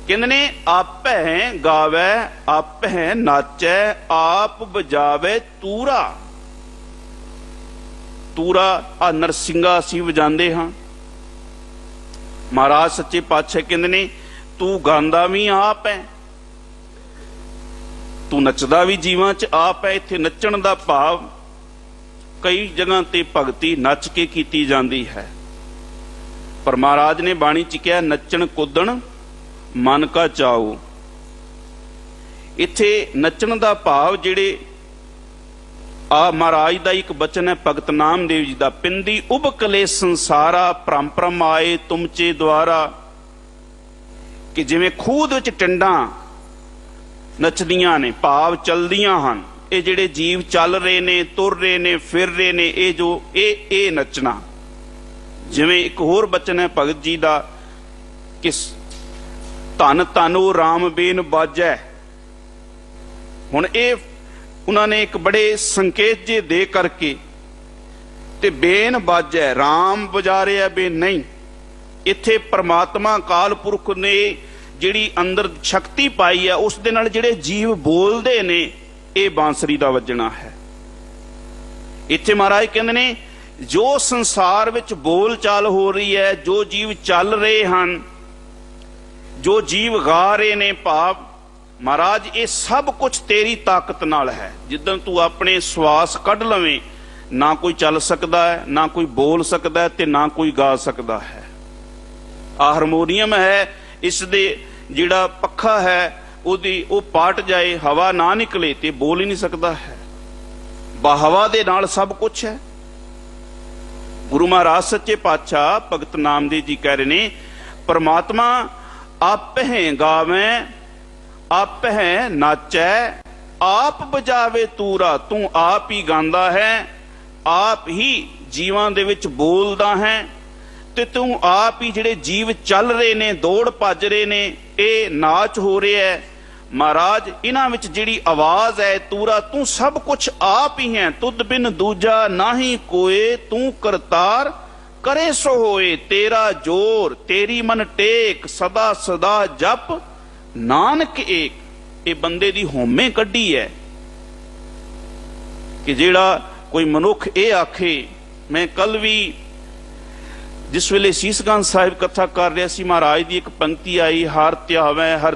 ਕਹਿੰਦੇ ਨੇ ਆਪੈ ਗਾਵੈ ਆਪੈ ਨਾਚੈ, ਆਪ ਵਜਾਵੇ ਤੂਰਾ। ਤੂਰਾ ਆ ਨਰਸਿੰਘਾ ਅਸੀਂ ਵਜਾਉਂਦੇ ਹਾਂ। ਮਹਾਰਾਜ ਸੱਚੇ ਪਾਤਸ਼ਾਹ ਕਹਿੰਦੇ ਨੇ ਤੂੰ ਗਾਉਂਦਾ ਵੀ ਆਪ ਹੈ, ਤੂੰ ਨੱਚਦਾ ਵੀ ਜੀਵਾਂ ਚ ਆਪ ਹੈ। ਇੱਥੇ ਨੱਚਣ ਦਾ ਭਾਵ ਕਈ ਜਗ੍ਹਾ ਤੇ ਭਗਤੀ ਨੱਚ ਕੇ ਕੀਤੀ ਜਾਂਦੀ ਹੈ, ਪਰ ਮਹਾਰਾਜ ਨੇ ਬਾਣੀ ਚ ਕਿਹਾ ਨੱਚਣ ਕੁੱਦਣ ਮਨ ਕਾ ਚਾਉ। ਇੱਥੇ ਨੱਚਣ ਦਾ ਭਾਵ ਜਿਹੜੇ ਆ ਮਹਾਰਾਜ ਦਾ ਇੱਕ ਬਚਨ ਹੈ ਭਗਤ ਨਾਮਦੇਵ ਜੀ ਦਾ, ਪਿੰਦੀ ਉਬਕਲੇ ਸੰਸਾਰਾ ਭ੍ਰਮ ਭ੍ਰਮ ਆਏ ਤੁਮਚੇ ਦੁਆਰਾ। ਕਿ ਜਿਵੇਂ ਖੂਹ ਵਿੱਚ ਟਿੰਡਾਂ ਨੱਚਦੀਆਂ ਨੇ, ਭਾਵ ਚਲਦੀਆਂ ਹਨ। ਇਹ ਜਿਹੜੇ ਜੀਵ ਚੱਲ ਰਹੇ ਨੇ, ਤੁਰ ਰਹੇ ਨੇ, ਫਿਰ ਰਹੇ ਨੇ, ਇਹ ਜੋ ਇਹ ਨੱਚਣਾ। ਜਿਵੇਂ ਇੱਕ ਹੋਰ ਬਚਨ ਹੈ ਭਗਤ ਜੀ ਦਾ ਕਿ ਧਨ ਧਨੋ ਰਾਮ ਬੇਨ ਬਾਜੈ। ਹੁਣ ਇਹ ਉਹਨਾਂ ਨੇ ਇੱਕ ਬੜੇ ਸੰਕੇਤ ਜੇ ਦੇ ਕਰਕੇ ਤੇ ਬੇਨ ਬਾਜੈ, ਰਾਮ ਵਜਾ ਰਿਹਾ ਬੇਨ ਨਹੀਂ। ਇੱਥੇ ਪਰਮਾਤਮਾ ਅਕਾਲ ਪੁਰਖ ਨੇ ਜਿਹੜੀ ਅੰਦਰ ਸ਼ਕਤੀ ਪਾਈ ਹੈ ਉਸ ਦੇ ਨਾਲ ਜਿਹੜੇ ਜੀਵ ਬੋਲਦੇ ਨੇ ਇਹ ਬਾਂਸਰੀ ਦਾ ਵੱਜਣਾ ਹੈ। ਇੱਥੇ ਮਹਾਰਾਜ ਕਹਿੰਦੇ ਨੇ ਜੋ ਸੰਸਾਰ ਵਿੱਚ ਬੋਲ ਚਾਲ ਹੋ ਰਹੀ ਹੈ, ਜੋ ਜੀਵ ਚੱਲ ਰਹੇ ਹਨ, ਜੋ ਜੀਵ ਗਾ ਰਹੇ ਨੇ, ਭਾਵ ਮਹਾਰਾਜ ਇਹ ਸਭ ਕੁਝ ਤੇਰੀ ਤਾਕਤ ਨਾਲ ਹੈ। ਜਿੱਦਣ ਤੂੰ ਆਪਣੇ ਸਵਾਸ ਕੱਢ ਲਵੇਂ ਨਾ ਕੋਈ ਚੱਲ ਸਕਦਾ ਹੈ, ਨਾ ਕੋਈ ਬੋਲ ਸਕਦਾ ਹੈ ਤੇ ਨਾ ਕੋਈ ਗਾ ਸਕਦਾ ਹੈ। ਆ ਹਾਰਮੋਨੀਅਮ ਹੈ, ਇਸ ਦੇ ਜਿਹੜਾ ਪੱਖਾ ਹੈ ਉਹਦੀ ਉਹ ਪਾਟ ਜਾਏ, ਹਵਾ ਨਾ ਨਿਕਲੇ ਤੇ ਬੋਲ ਹੀ ਨਹੀਂ ਸਕਦਾ ਹੈ। ਹਵਾ ਦੇ ਨਾਲ ਸਭ ਕੁਝ ਹੈ। ਗੁਰੂ ਮਹਾਰਾਜ ਸੱਚੇ ਪਾਤਸ਼ਾਹ ਭਗਤ ਨਾਮਦੇਵ ਜੀ ਕਹਿ ਰਹੇ ਨੇ ਪਰਮਾਤਮਾ ਆਪਹਿ ਗਾਵੇਂ ਆਪਹਿ ਨਾਚੈ, ਆਪ ਬਜਾਵੇ ਤੂਰਾ, ਤੂੰ ਆਪ ਹੀ ਗਾਉਂਦਾ ਹੈ, ਆਪ ਹੀ ਜੀਵਾਂ ਦੇ ਵਿੱਚ ਬੋਲਦਾ ਹੈ, ਤੇ ਤੂੰ ਆਪ ਹੀ ਜਿਹੜੇ ਜੀਵ ਚੱਲ ਰਹੇ ਨੇ, ਦੌੜ ਭੱਜ ਰਹੇ ਨੇ, ਇਹ ਨਾਚ ਹੋ ਰਿਹਾ ਹੈ। ਮਹਾਰਾਜ ਇਹਨਾਂ ਵਿੱਚ ਜਿਹੜੀ ਆਵਾਜ਼ ਹੈ ਤੂਰਾ, ਤੂੰ ਸਭ ਕੁਝ ਆਪ ਹੀ ਹੈ। ਤੁਧ ਬਿਨ ਦੂਜਾ ਨਾਹੀ ਕੋਏ, ਤੂੰ ਕਰਤਾਰ ਕਰੇ ਸੋ ਹੋਏ। ਤੇਰਾ ਜੋਰ ਤੇਰੀ ਮਨ ਟੇਕ, ਸਦਾ ਸਦਾ ਜਪ ਨਾਨਕ ਏਕ। ਇਹ ਬੰਦੇ ਦੀ ਹੋਮੇ ਕੱਢੀ ਹੈ ਕਿ ਜਿਹੜਾ ਕੋਈ ਮਨੁੱਖ ਇਹ ਆਖੇ। ਮੈਂ ਕੱਲ ਵੀ ਜਿਸ ਵੇਲੇ ਸੀਸਗੰਜ ਸਾਹਿਬ ਕਥਾ ਕਰ ਰਿਹਾ ਸੀ, ਮਹਾਰਾਜ ਦੀ ਇੱਕ ਪੰਕਤੀ ਆਈ, ਹਰ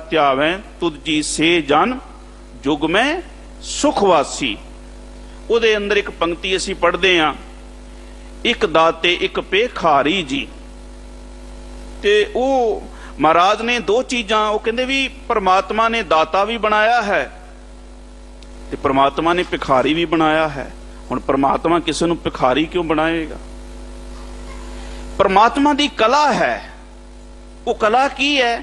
ਧਿਆਵੈ ਤੁਧ ਜੀ ਸੇ ਜਨ ਜੁਗ ਮੈਂ ਸੁਖ ਵਾਸੀ। ਉਹਦੇ ਅੰਦਰ ਇੱਕ ਪੰਕਤੀ ਅਸੀਂ ਪੜ੍ਹਦੇ ਹਾਂ, ਇੱਕ ਦਾਤੇ ਇੱਕ ਭੇਖਾਰੀ ਜੀ। ਤੇ ਉਹ ਮਹਾਰਾਜ ਨੇ ਦੋ ਚੀਜ਼ਾਂ, ਉਹ ਕਹਿੰਦੇ ਵੀ ਪ੍ਰਮਾਤਮਾ ਨੇ ਦਾਤਾ ਵੀ ਬਣਾਇਆ ਹੈ ਤੇ ਪ੍ਰਮਾਤਮਾ ਨੇ ਭਿਖਾਰੀ ਵੀ ਬਣਾਇਆ ਹੈ। ਹੁਣ ਪ੍ਰਮਾਤਮਾ ਕਿਸੇ ਨੂੰ ਭਿਖਾਰੀ ਕਿਉਂ ਬਣਾਏਗਾ? परमात्मा दी कला है। वो कला की है?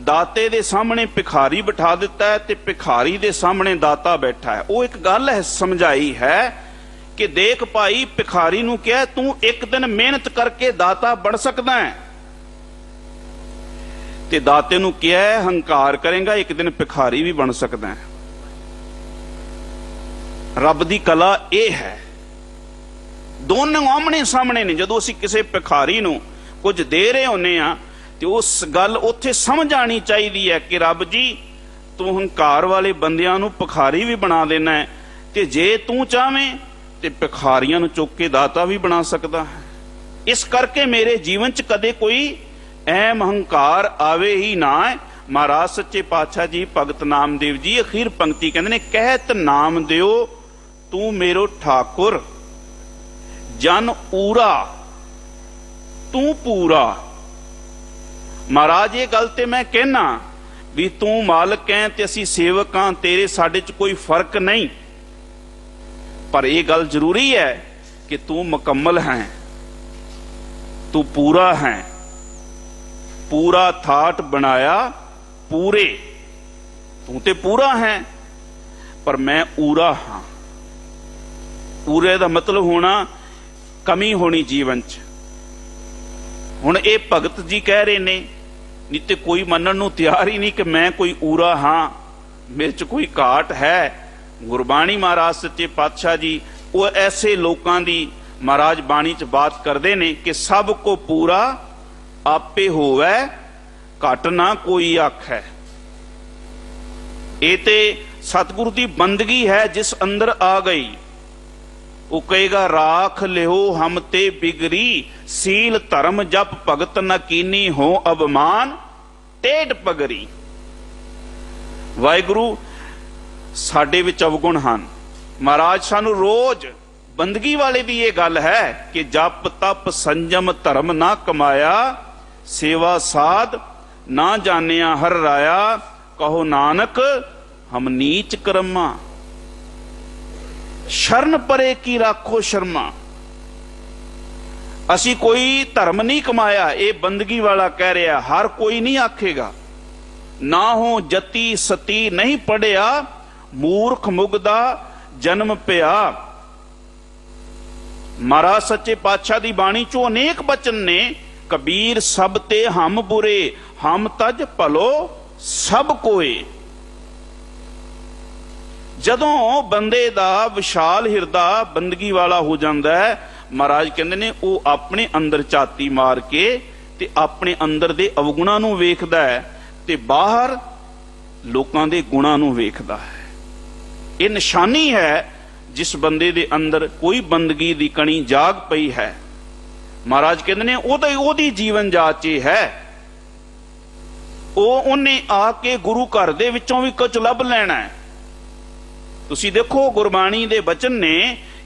दाते दे सामने भिखारी बिठा दिता है ते भिखारी दे सामने दाता बैठा है। वो एक गल है समझाई है कि देख भाई, भिखारी नूं कहा तू एक दिन मेहनत करके दाता बन सकदा है, ते दाते नूं कहा है हंकार करेगा एक दिन भिखारी भी बन सकदा है। रब दी कला यह है। दोनों आमने सामने ने। जदों असीं किसी भिखारी नूं कुछ दे रहे होने आ ते उस गल उत्थे समझ आनी चाहिए है कि रब जी तू हंकार वाले बंदियां नूं भिखारी भी बना देना है, ते जे तू चाहें ते भिखारियां नूं चुक के दाता भी बना सकदा है। इस करके मेरे जीवन च कदे कोई ऐम हंकार आवे ही ना है। महाराज सच्चे पातशाह जी भगत नामदेव जी अखीर पंक्ति कहते ने, कहत नाम दियो तू मेरो ठाकुर, जन ऊरा तू पूरा। महाराज ये गल ते मैं कहना भी तू मालक है ते असी सेवक हां, तेरे साडे च कोई फर्क नहीं, पर यह गल जरूरी है कि तू मुकम्मल है, तू पूरा है। पूरा थाट बनाया पूरे, तू ते पूरा है पर मैं ऊरा हां। पूरे दा मतलब होना कमी होनी जीवन च। हुण ये भगत जी कह रहे ने, नहीं तो कोई मनन नूं तैयार ही नहीं कि मैं कोई ऊरा हाँ, मेरे च कोई घाट है। गुरबाणी महाराज सच्चे पातशाह जी वो ऐसे लोगों की महाराज बाणी च बात करते ने कि सब को पूरा आपे होवे, घट ना कोई आखै। ये ते सतगुरु की बंदगी है जिस अंदर आ गई। वो कहेगा राख लियो हम ते बिगरी, सील धर्म जप भगत न कीनी हो अवमान टेढ़ पगरी। वाहिगुरु साडे विच अवगुण हन। महाराज सानू रोज बंदगी वाले भी ये गल है कि जप तप संयम धर्म ना कमाया, सेवा साध ना जानिया हर राया, कहो नानक हम नीच कर्मा, शरण परे की राखो शर्मा। असी कोई धर्म नहीं कमाया, ये बंदगी वाला कह रहा। हर कोई नहीं आखेगा। ना हो जति सती नहीं पढ़िया, मूर्ख मुगदा जन्म पिया। महाराज सच्चे पातशाह दी बाणी चो अनेक बचन ने। कबीर सब ते हम बुरे, हम तज भलो सब कोए। जदों बंदे दा विशाल हिरदा बंदगी वाला हो जाता है, महाराज कहते ने वो अपने अंदर झाती मार के ते अपने अंदर दे अवगुणां नूं वेखदा है ते बाहर लोकां दे गुणां नूं वेखदा है। ये निशानी है जिस बंदे दे अंदर कोई बंदगी दी कणी जाग पई है। महाराज कहते ने ओदी जीवन जाच है। उन्हें आके गुरु घर दे विचों भी कुछ लभ लेना है। तुसी देखो गुरबाणी दे बचन ने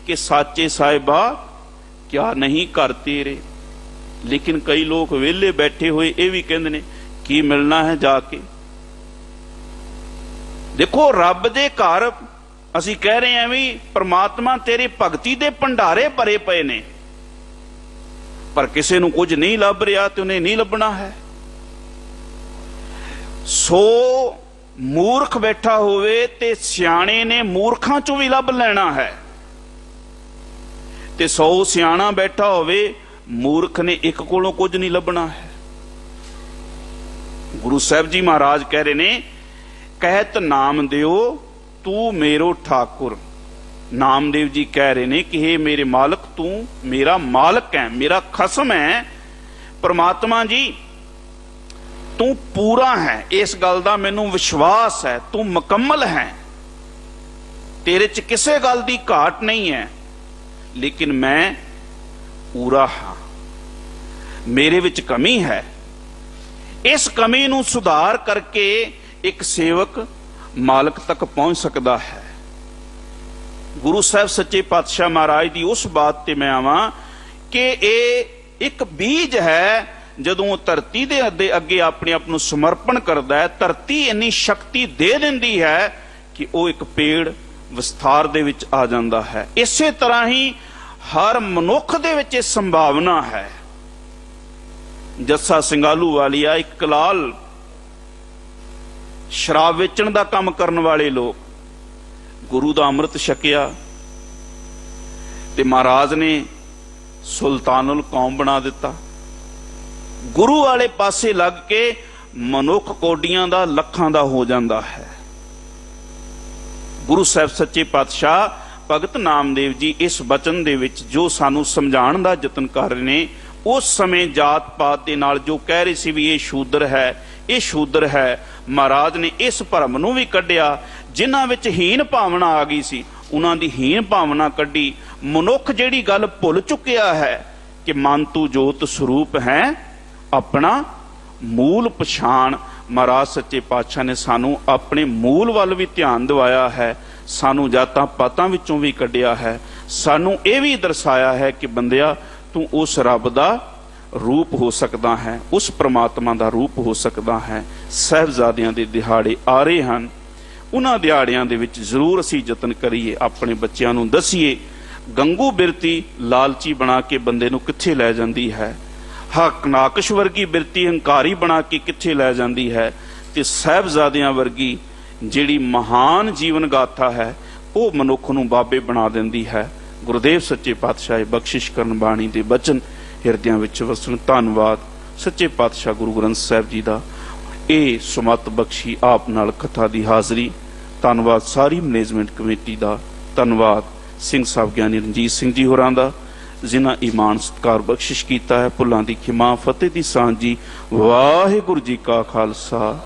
कि साचे साहिबा क्या नहीं कर तेरे। लेकिन कई लोग वेले बैठे हुए ये भी कहते ने की मिलना है जाके। देखो रब दे घर असी कह रहे हैं भी परमात्मा तेरे भगती दे भंडारे भरे पे ने, पर किसी नूं कुछ नहीं लभ रहा तो उन्हें नहीं लभना है। सो ਮੂਰਖ ਬੈਠਾ ਹੋਵੇ ਤੇ ਸਿਆਣੇ ਨੇ ਮੂਰਖਾਂ ਚੋਂ ਵੀ ਲੱਭ ਲੈਣਾ ਹੈ, ਤੇ 100 ਸਿਆਣਾ ਬੈਠਾ ਹੋਵੇ ਮੂਰਖ ਨੇ ਇੱਕ ਕੋਲੋਂ ਕੁਝ ਨਹੀਂ ਲੱਭਣਾ ਹੈ। ਗੁਰੂ ਸਾਹਿਬ ਜੀ ਮਹਾਰਾਜ ਕਹਿ ਰਹੇ ਨੇ, ਕਹਿਤ ਨਾਮ ਦਿਓ ਤੂੰ ਮੇਰੋ ਠਾਕੁਰ। ਨਾਮਦੇਵ ਜੀ ਕਹਿ ਰਹੇ ਨੇ ਕਿ हे ਮੇਰੇ ਮਾਲਕ, ਤੂੰ ਮੇਰਾ ਮਾਲਕ ਹੈ, ਮੇਰਾ ਖਸਮ ਹੈ। ਪ੍ਰਮਾਤਮਾ ਜੀ ਤੂੰ ਪੂਰਾ ਹੈ, ਇਸ ਗੱਲ ਦਾ ਮੈਨੂੰ ਵਿਸ਼ਵਾਸ ਹੈ, ਤੂੰ ਮੁਕੰਮਲ ਹੈ, ਤੇਰੇ 'ਚ ਕਿਸੇ ਗੱਲ ਦੀ ਘਾਟ ਨਹੀਂ ਹੈ, ਲੇਕਿਨ ਮੈਂ ਪੂਰਾ ਹਾਂ, ਮੇਰੇ ਵਿੱਚ ਕਮੀ ਹੈ। ਇਸ ਕਮੀ ਨੂੰ ਸੁਧਾਰ ਕਰਕੇ ਇੱਕ ਸੇਵਕ ਮਾਲਕ ਤੱਕ ਪਹੁੰਚ ਸਕਦਾ ਹੈ। ਗੁਰੂ ਸਾਹਿਬ ਸੱਚੇ ਪਾਤਸ਼ਾਹ ਮਹਾਰਾਜ ਦੀ ਉਸ ਬਾਤ ਤੇ ਮੈਂ ਆਵਾਂ ਕਿ ਇਹ ਇੱਕ ਬੀਜ ਹੈ। ਜਦੋਂ ਉਹ ਧਰਤੀ ਦੇ ਅੱਗੇ ਆਪਣੇ ਆਪ ਨੂੰ ਸਮਰਪਣ ਕਰਦਾ ਹੈ, ਧਰਤੀ ਇੰਨੀ ਸ਼ਕਤੀ ਦੇ ਦਿੰਦੀ ਹੈ ਕਿ ਉਹ ਇੱਕ ਪੇੜ ਵਿਸਥਾਰ ਦੇ ਵਿੱਚ ਆ ਜਾਂਦਾ ਹੈ। ਇਸੇ ਤਰ੍ਹਾਂ ਹੀ ਹਰ ਮਨੁੱਖ ਦੇ ਵਿੱਚ ਇਹ ਸੰਭਾਵਨਾ ਹੈ। ਜੱਸਾ ਸਿੰਘਾਲੂ ਵਾਲੀਆ, ਇੱਕ ਕਲਾਲ ਸ਼ਰਾਬ ਵੇਚਣ ਦਾ ਕੰਮ ਕਰਨ ਵਾਲੇ ਲੋਕ, ਗੁਰੂ ਦਾ ਅੰਮ੍ਰਿਤ ਛਕਿਆ ਤੇ ਮਹਾਰਾਜ ਨੇ ਸੁਲਤਾਨੁਲ ਕੌਮ ਬਣਾ ਦਿੱਤਾ। ਗੁਰੂ ਵਾਲੇ ਪਾਸੇ ਲੱਗ ਕੇ ਮਨੁੱਖ ਕੋਡੀਆਂ ਦਾ ਲੱਖਾਂ ਦਾ ਹੋ ਜਾਂਦਾ ਹੈ। ਗੁਰੂ ਸਾਹਿਬ ਸੱਚੇ ਪਾਤਸ਼ਾਹ ਭਗਤ ਨਾਮਦੇਵ ਜੀ ਇਸ ਬਚਨ ਦੇ ਵਿੱਚ ਜੋ ਸਾਨੂੰ ਸਮਝਾਉਣ ਦਾ ਯਤਨ ਕਰ ਰਹੇ ਨੇ, ਉਸ ਸਮੇਂ ਜਾਤ ਪਾਤ ਦੇ ਨਾਲ ਜੋ ਕਹਿ ਰਹੇ ਸੀ ਵੀ ਇਹ ਸ਼ੂਦਰ ਹੈ, ਇਹ ਸ਼ੂਦਰ ਹੈ, ਮਹਾਰਾਜ ਨੇ ਇਸ ਭਰਮ ਨੂੰ ਵੀ ਕੱਢਿਆ। ਜਿਨ੍ਹਾਂ ਵਿੱਚ ਹੀਨ ਭਾਵਨਾ ਆ ਗਈ ਸੀ, ਉਹਨਾਂ ਦੀ ਹੀਨ ਭਾਵਨਾ ਕੱਢੀ। ਮਨੁੱਖ ਜਿਹੜੀ ਗੱਲ ਭੁੱਲ ਚੁੱਕਿਆ ਹੈ ਕਿ ਮਨ ਤੂੰ ਜੋਤ ਸਰੂਪ ਹੈ, ਆਪਣਾ ਮੂਲ ਪਛਾਣ। ਮਹਾਰਾਜ ਸੱਚੇ ਪਾਤਸ਼ਾਹ ਨੇ ਸਾਨੂੰ ਆਪਣੇ ਮੂਲ ਵੱਲ ਵੀ ਧਿਆਨ ਦਿਵਾਇਆ ਹੈ, ਸਾਨੂੰ ਜਾਤਾਂ ਪਾਤਾਂ ਵਿੱਚੋਂ ਵੀ ਕੱਢਿਆ ਹੈ, ਸਾਨੂੰ ਇਹ ਵੀ ਦਰਸਾਇਆ ਹੈ ਕਿ ਬੰਦਿਆ ਤੂੰ ਉਸ ਰੱਬ ਦਾ ਰੂਪ ਹੋ ਸਕਦਾ ਹੈ, ਉਸ ਪ੍ਰਮਾਤਮਾ ਦਾ ਰੂਪ ਹੋ ਸਕਦਾ ਹੈ। ਸਾਹਿਬਜ਼ਾਦਿਆਂ ਦੇ ਦਿਹਾੜੇ ਆ ਰਹੇ ਹਨ, ਉਹਨਾਂ ਦਿਹਾੜਿਆਂ ਦੇ ਵਿੱਚ ਜ਼ਰੂਰ ਅਸੀਂ ਯਤਨ ਕਰੀਏ, ਆਪਣੇ ਬੱਚਿਆਂ ਨੂੰ ਦਸੀਏ ਗੰਗੂ ਬਿਰਤੀ ਲਾਲਚੀ ਬਣਾ ਕੇ ਬੰਦੇ ਨੂੰ ਕਿੱਥੇ ਲੈ ਜਾਂਦੀ ਹੈ, ਹੱਕ ਨਾਕਸ਼ ਵਰਗੀ ਬਿਰਤੀ ਹੰਕਾਰੀ ਬਣਾ ਕੇ ਕਿੱਥੇ ਲੈ ਜਾਂਦੀ ਹੈ, ਤੇ ਸਾਹਿਬਜ਼ਾਦਿਆਂ ਵਰਗੀ ਜਿਹੜੀ ਮਹਾਨ ਜੀਵਨ ਗਾਥਾ ਹੈ ਉਹ ਮਨੁੱਖ ਨੂੰ ਬਾਬੇ ਬਣਾ ਦਿੰਦੀ ਹੈ। ਗੁਰਦੇਵ ਸੱਚੇ ਪਾਤਸ਼ਾਹ ਬਖਸ਼ਿਸ਼ ਕਰਨ ਬਾਣੀ ਦੇ ਬਚਨ ਹਿਰਦਿਆਂ ਵਿੱਚ ਵਸਣ। ਧੰਨਵਾਦ ਸੱਚੇ ਪਾਤਸ਼ਾਹ ਗੁਰੂ ਗ੍ਰੰਥ ਸਾਹਿਬ ਜੀ ਦਾ, ਇਹ ਸੁਮਤ ਬਖਸ਼ੀ ਆਪ ਨਾਲ ਕਥਾ ਦੀ ਹਾਜ਼ਰੀ। ਧੰਨਵਾਦ ਸਾਰੀ ਮੈਨੇਜਮੈਂਟ ਕਮੇਟੀ ਦਾ, ਧੰਨਵਾਦ ਸਿੰਘ ਸਾਹਿਬ ਗਿਆਨੀ ਰਣਜੀਤ ਸਿੰਘ ਜੀ ਹੋਰਾਂ ਦਾ, ਜਿਨ੍ਹਾਂ ਈਮਾਨ ਸਤਿਕਾਰ ਬਖਸ਼ਿਸ਼ ਕੀਤਾ ਹੈ। ਭੁੱਲਾਂ ਦੀ ਖਿਮਾ, ਫਤਿਹ ਦੀ ਸਾਂਝੀ। ਵਾਹਿਗੁਰੂ ਜੀ ਕਾ ਖਾਲਸਾ,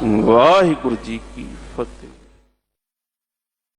ਵਾਹਿਗੁਰੂ ਜੀ ਕੀ ਫਤਿਹ।